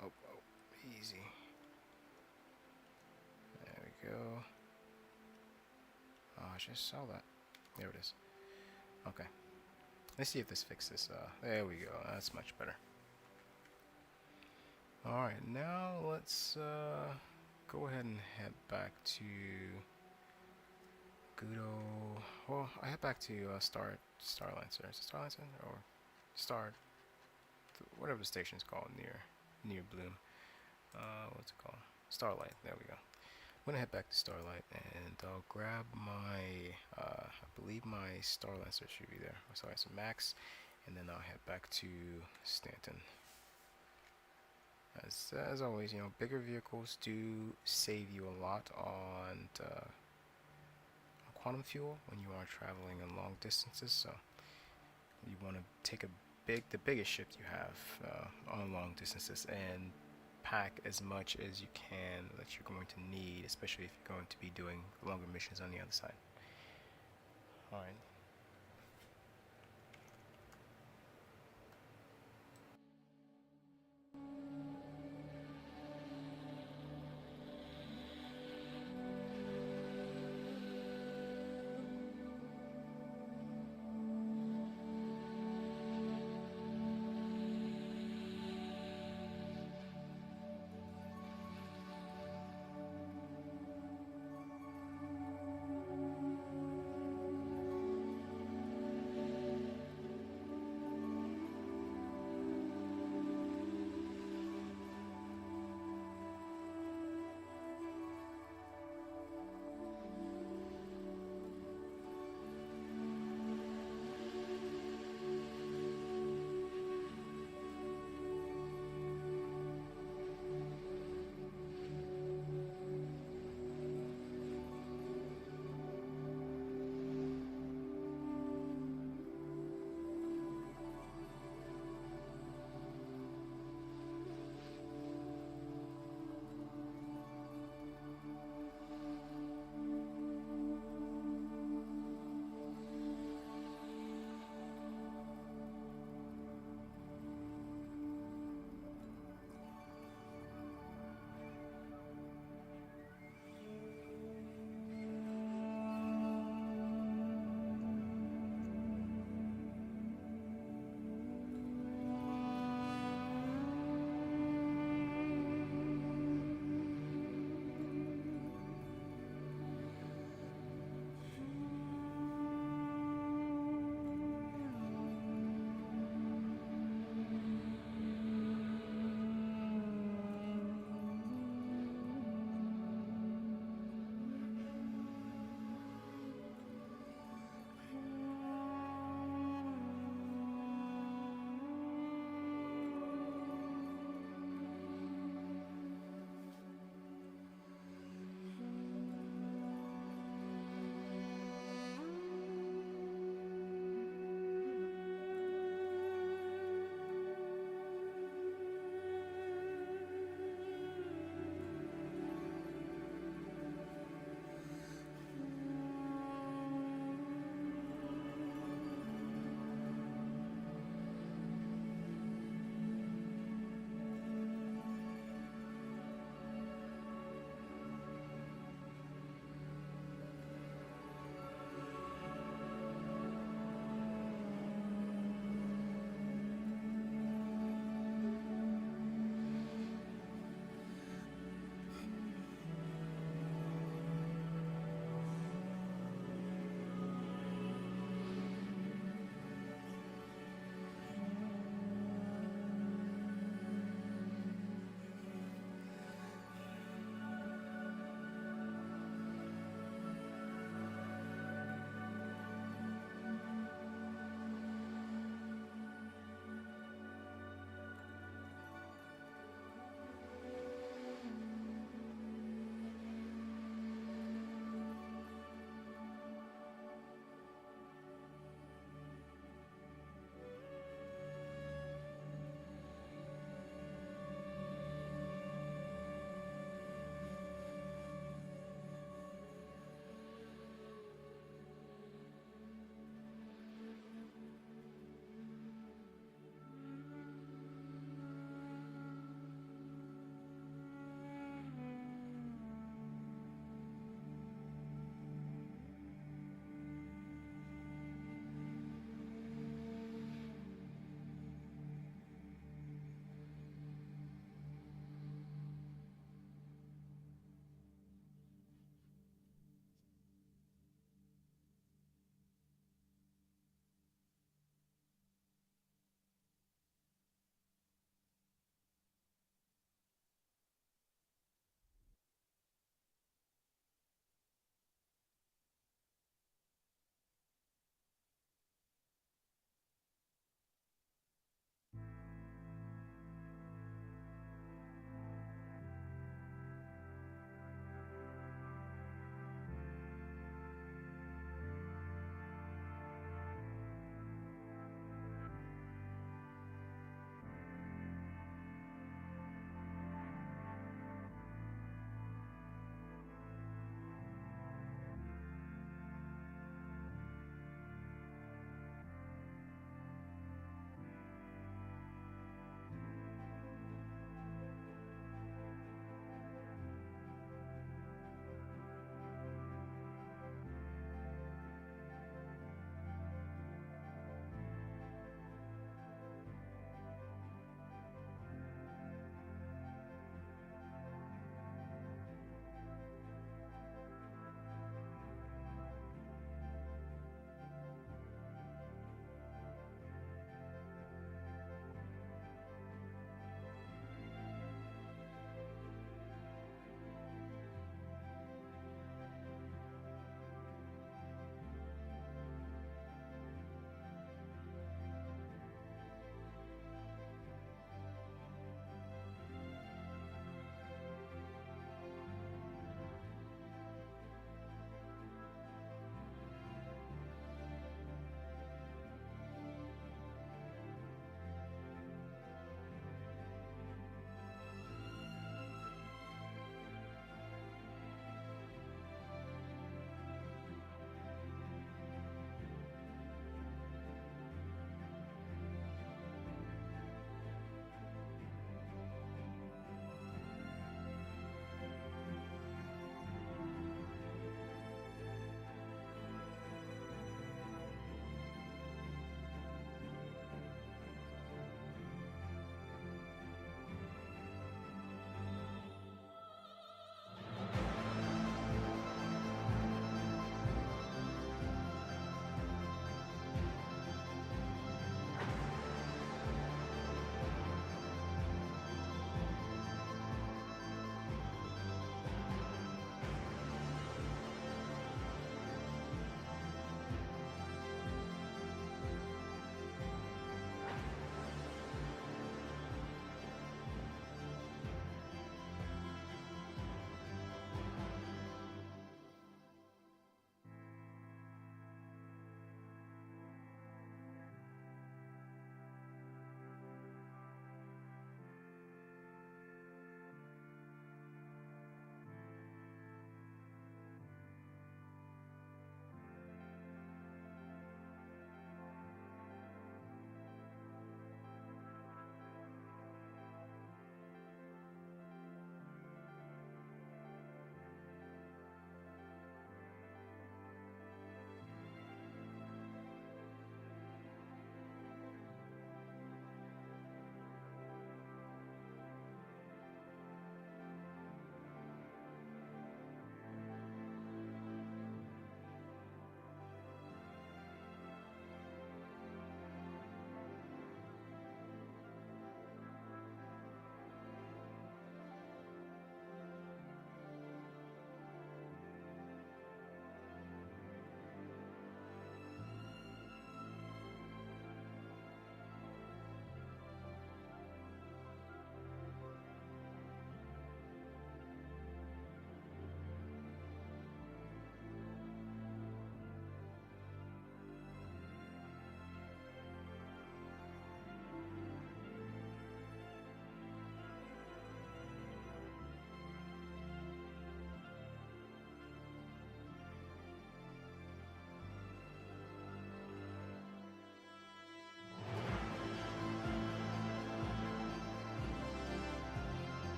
Oh, easy. There we go. Oh, I just saw that. There it is. Okay. Let's see if this fixes. There we go. That's much better. Alright, now let's go ahead and head back to good old... Well, I head back to Starlancer. Is it Starlancer? Or Star... whatever the station's called near Bloom. What's it called? Starlight. There we go. I'm gonna head back to Starlight and I'll grab my, I believe my Starlancer should be there. Starlancer Max, and then I'll head back to Stanton. As always, bigger vehicles do save you a lot on quantum fuel when you are traveling in long distances. So you want to take the biggest ship you have on long distances and pack as much as you can that you're going to need, especially if you're going to be doing longer missions on the other side. Alright.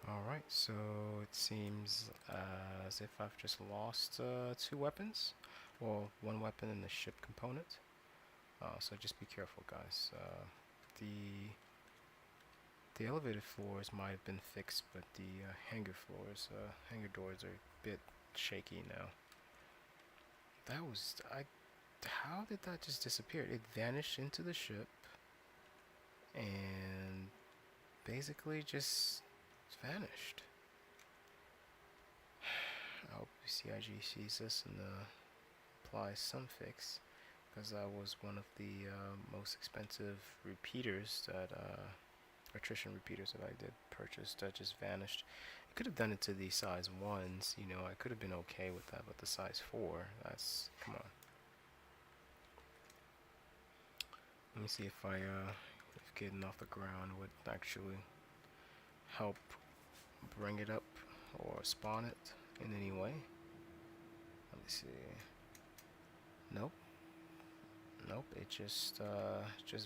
Alright, so it seems as if I've just lost two weapons. Well, one weapon in the ship component. So just be careful, guys. The the elevated floors might have been fixed, but the hangar floors, hangar doors are a bit shaky now. That was how did that just disappear? It vanished into the ship and basically just vanished. I hope CIG sees this and applies some fix, because that was one of the most expensive repeaters that attrition repeaters that I did purchase that just vanished. I could have done it to the size 1s, you know, I could have been okay with that, but the size 4, that's, come on. Let me see if if getting off the ground would actually help bring it up or spawn it in any way. Let me see. Nope. Nope, it just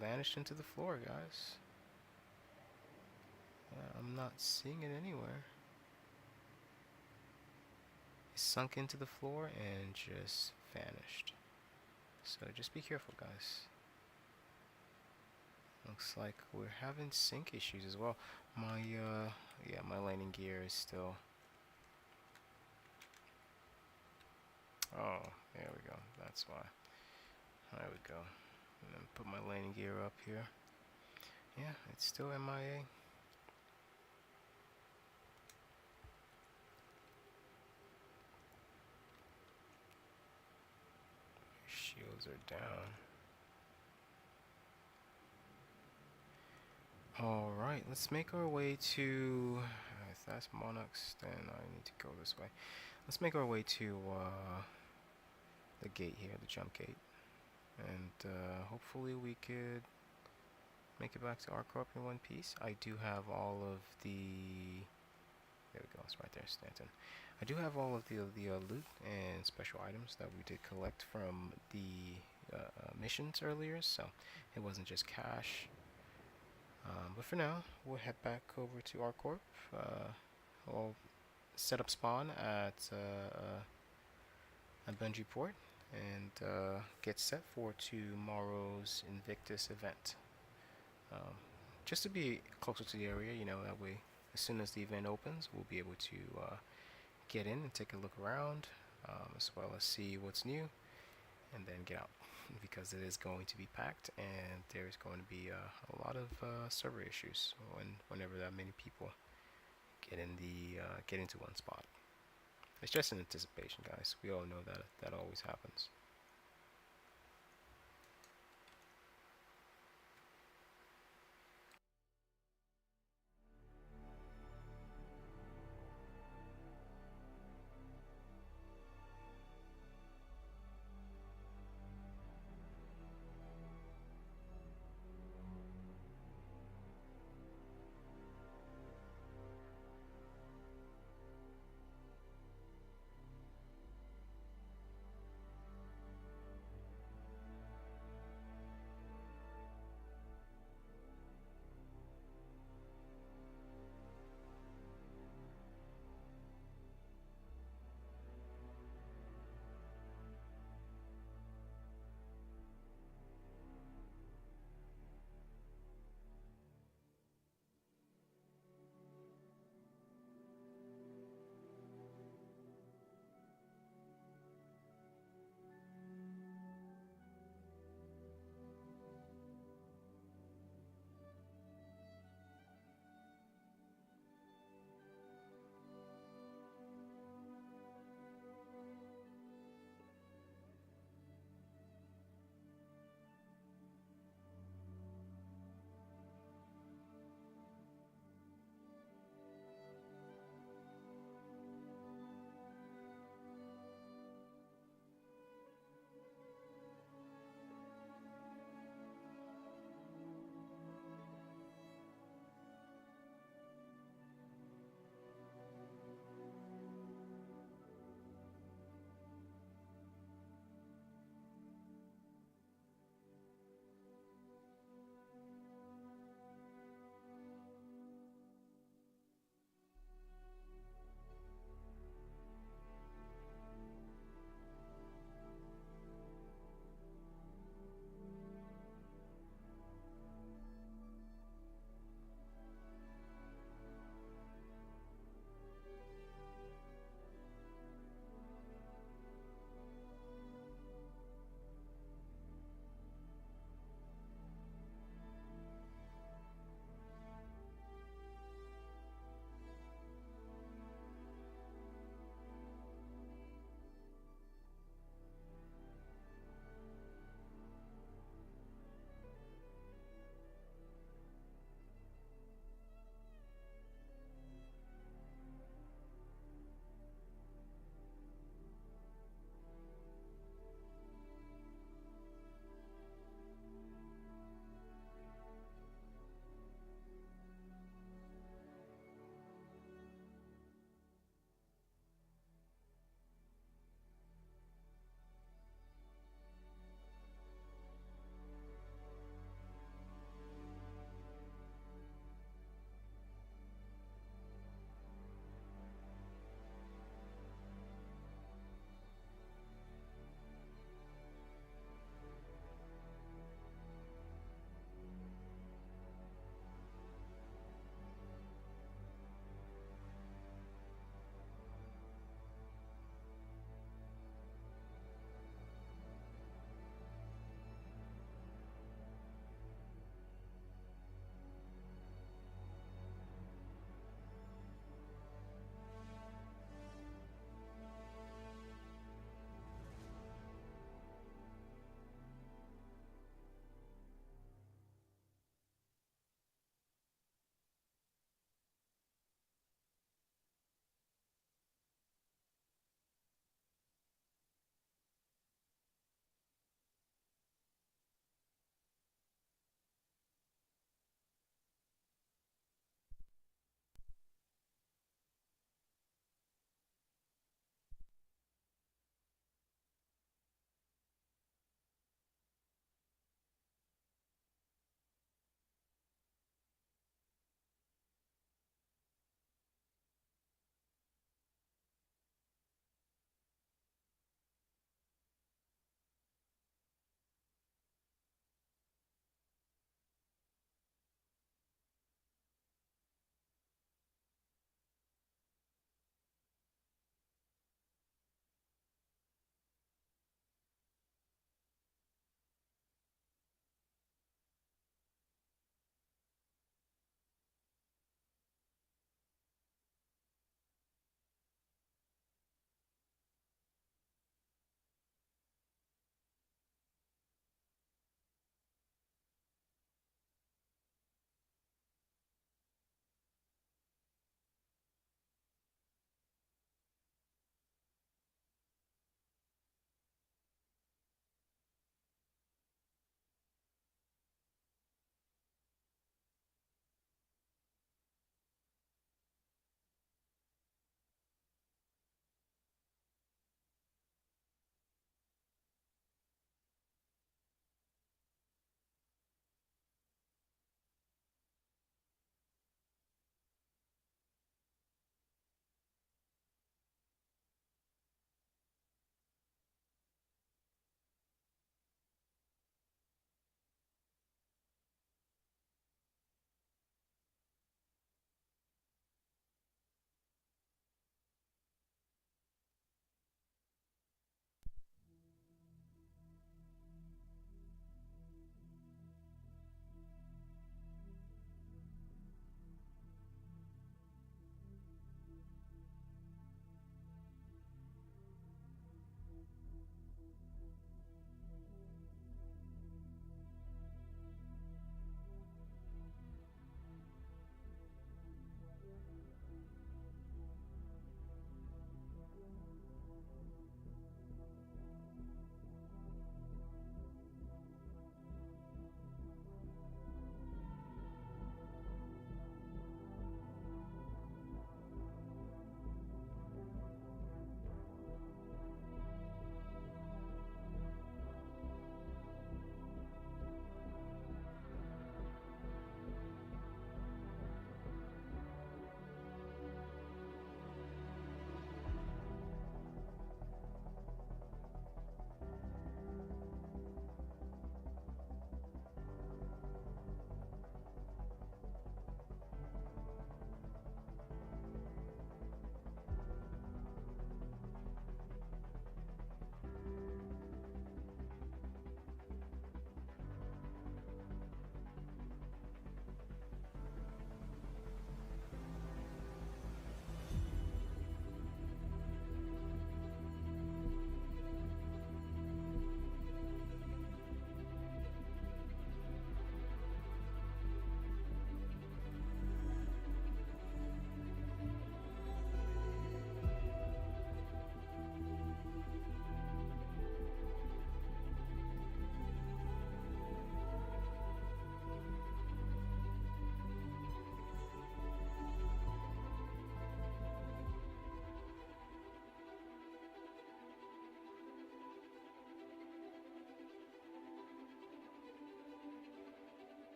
vanished into the floor, guys. I'm not seeing it anywhere. It sunk into the floor and just vanished. So just be careful, guys. Looks like we're having sync issues as well. Yeah, my landing gear is still... Oh, there we go. That's why. There we go. And then put my landing gear up here. Yeah, it's still MIA. Shields are down. Alright, let's make our way to... if that's Monarchs, then I need to go this way. Let's make our way to the gate here, the jump gate. And hopefully we could make it back to our corp in one piece. I do have all of the... There we go, it's right there, Stanton. I do have all of the loot and special items that we did collect from the missions earlier, so it wasn't just cash. But for now, we'll head back over to our corp. We'll set up spawn at Bungee Port and get set for tomorrow's Invictus event. Just to be closer to the area, you know, that way as soon as the event opens, we'll be able to get in and take a look around, as well as see what's new, and then get out, because it is going to be packed and there's going to be a lot of server issues whenever that many people get into one spot. It's just an anticipation, guys. We all know that always happens.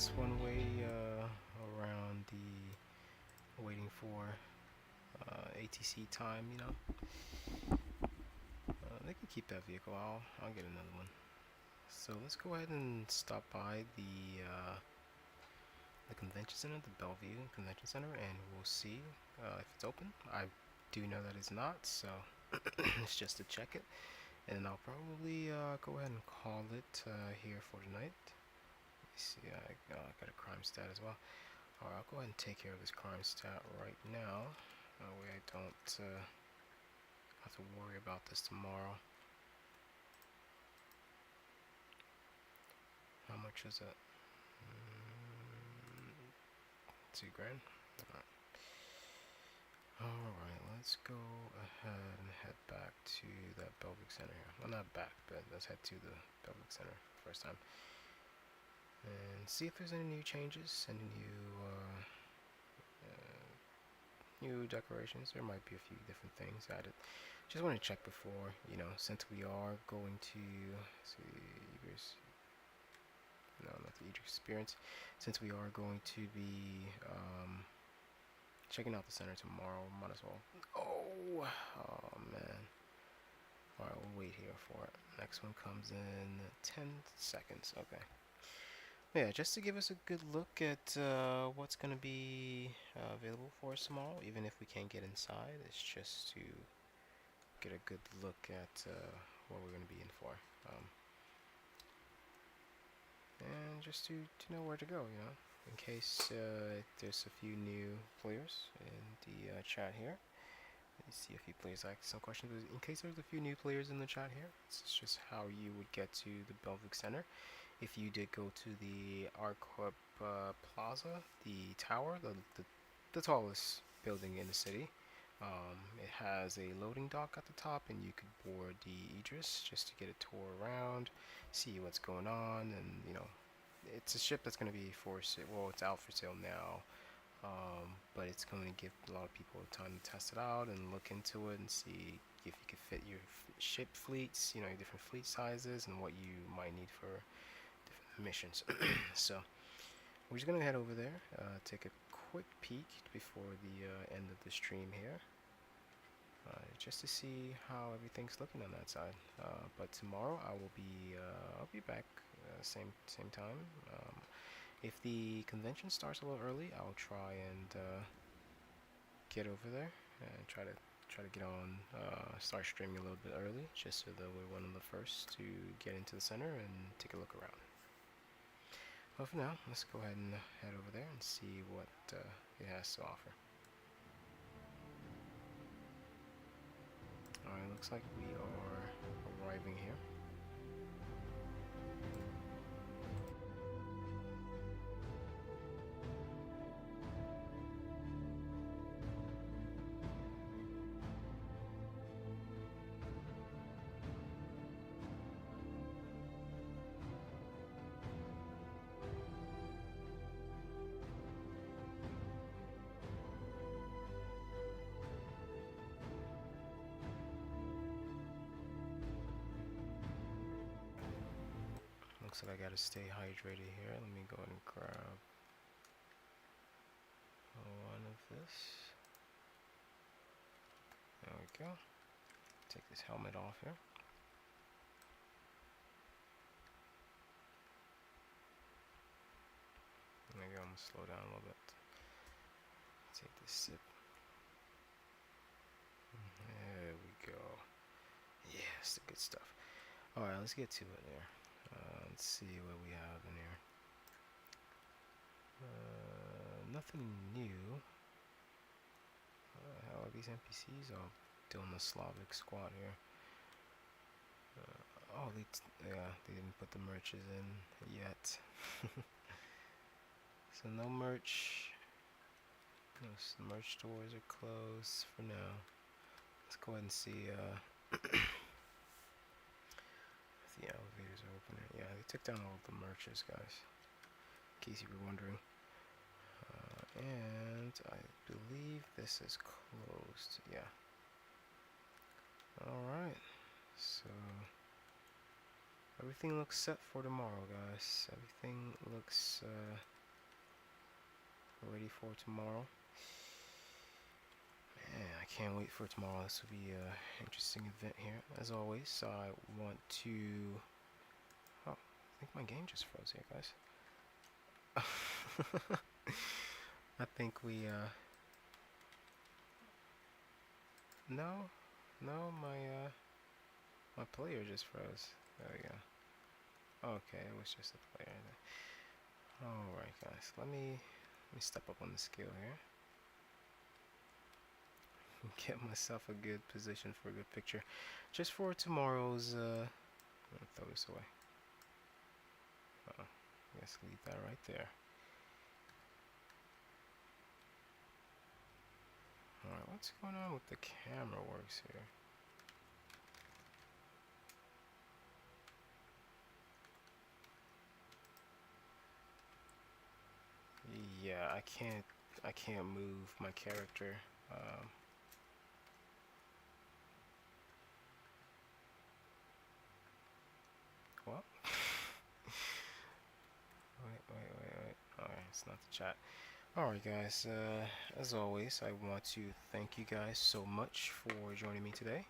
that's one way around the waiting for ATC time, you know. They can keep that vehicle. I'll get another one. So let's go ahead and stop by the convention center, the Bellevue Convention Center, and we'll see if it's open. I do know that it's not, so it's just to check it. And I'll probably go ahead and call it here for tonight. Let me see, I got a crime stat as well. Alright, I'll go ahead and take care of this crime stat right now. That way I don't have to worry about this tomorrow. How much is it? 2 grand. Alright, let's go ahead and head back to that Bellevue Center here. Well, not back, but let's head to the Bellevue Center first time. And see if there's any new changes, any new decorations. There might be a few different things added. Just want to check before, you know, since we are going to see, no, not the Eager Experience. Since we are going to be checking out the center tomorrow, might as well. Oh man. Alright, we'll wait here for it. Next one comes in 10 seconds. Okay. Yeah, just to give us a good look at what's going to be available for us tomorrow, even if we can't get inside. It's just to get a good look at what we're going to be in for. And just to know where to go, you know, in case there's a few new players in the chat here. You see a few players like some questions. In case there's a few new players in the chat here, it's just how you would get to the Bellevue Center. If you did go to the Arcorp Plaza, the tower, the tallest building in the city, it has a loading dock at the top, and you could board the Idris just to get a tour around, see what's going on, and you know, it's a ship that's going to be for sale. Well, it's out for sale now, but it's going to give a lot of people time to test it out and look into it and see if you can fit your ship fleets, you know, your different fleet sizes and what you might need for different missions. So we're just gonna head over there, take a quick peek before the end of the stream here, just to see how everything's looking on that side. But tomorrow I will be I'll be back same time. If the convention starts a little early, I'll try and get over there and try to get on, start streaming a little bit early, just so that we're one of the first to get into the center and take a look around. But for now, let's go ahead and head over there and see what it has to offer. Alright, looks like we are arriving here. Looks like I gotta stay hydrated here. Let me go and grab one of this. There we go. Take this helmet off here. Maybe I'm gonna slow down a little bit. Take this sip. There we go. Yeah, it's the good stuff. Alright, let's get to it here. Let's see what we have in here. Nothing new. How are these NPCs? Oh, doing the Slavic squad here. Yeah, they didn't put the merches in yet. So no merch. No, the merch stores are closed for now. Let's go ahead and see if the elevators are open. Yeah, they took down all the merches, guys, in case you were wondering. And I believe this is closed. Yeah. Alright. So everything looks set for tomorrow, guys. Everything looks ready for tomorrow. Man, I can't wait for tomorrow. This will be an interesting event here. As always, I want to... Oh, I think my game just froze here, guys. I think we, No, no, my player just froze. There we go. Okay, it was just a player. Alright, guys, let me step up on the scale here. Get myself a good position for a good picture. Just for tomorrow's, I'm gonna throw this away. I guess leave that right there. Alright, what's going on with the camera works here? Yeah, I can't move my character. What? Wait. Alright, it's not the chat. Alright guys, as always, I want to thank you guys so much for joining me today.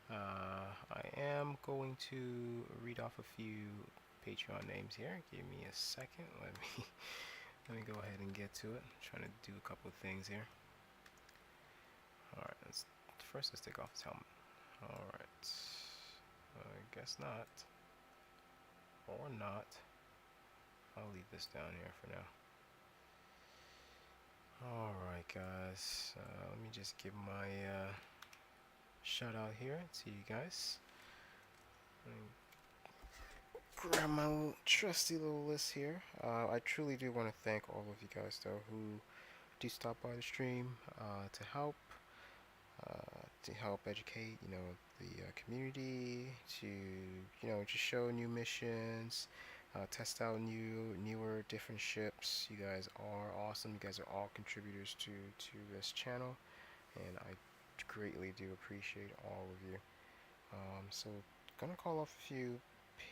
I am going to read off a few Patreon names here. Give me a second. Let me go ahead and get to it. I'm trying to do a couple of things here. Alright, let's take off his helmet. Alright. I guess not. Or not. I'll leave this down here for now. Alright guys, let me just give my shout out here to you guys. Grab my little trusty little list here. I truly do want to thank all of you guys though who do stop by the stream to help educate, you know, the community, to, you know, just show new missions, test out newer different ships. You guys are awesome. You guys are all contributors to this channel, and I greatly do appreciate all of you. So gonna call off a few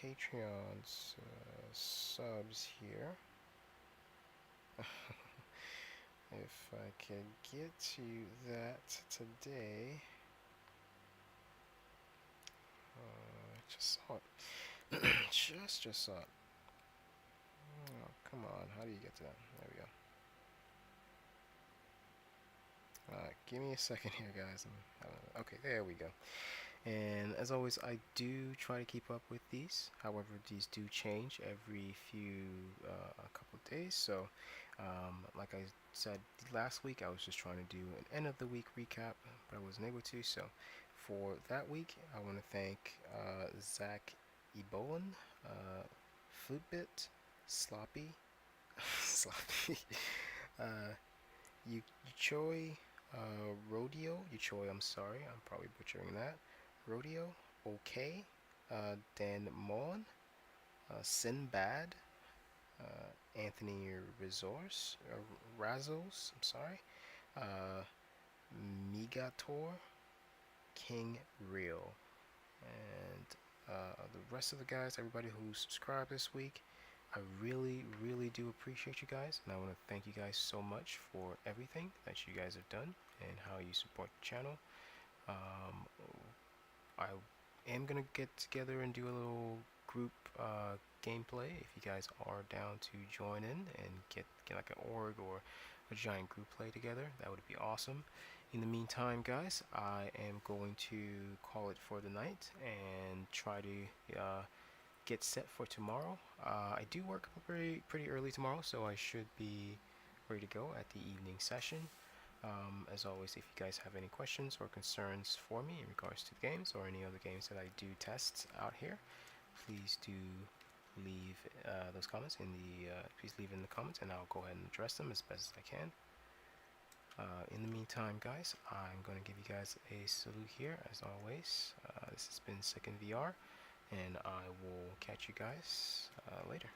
Patreon's subs here. If I can get to that today. Just saw it. just saw it. Oh, come on. How do you get to that? There we go. Give me a second here, guys. Okay, there we go. And as always, I do try to keep up with these. However, these do change every a couple of days. So, like I said last week, I was just trying to do an end of the week recap, but I wasn't able to. So, for that week, I want to thank Zach Ebolan, Flutebit, Sloppy, Yuchoi, Yuchoi, I'm sorry, I'm probably butchering that. Rodeo, okay, Dan Mon, Sinbad, Anthony Razzles, I'm sorry, Migator, King Real, and the rest of the guys, everybody who subscribed this week. I really do appreciate you guys, and I want to thank you guys so much for everything that you guys have done and how you support the channel. I am gonna get together and do a little group gameplay. If you guys are down to join in and get like an org or a giant group play together, that would be awesome. In the meantime, guys, I am going to call it for the night and try to get set for tomorrow. I do work pretty early tomorrow, so I should be ready to go at the evening session. As always, if you guys have any questions or concerns for me in regards to the games or any other games that I do test out here, please do leave those comments in the please leave in the comments, and I'll go ahead and address them as best as I can. In the meantime, guys, I'm going to give you guys a salute here as always. This has been Second VR, and I will catch you guys later.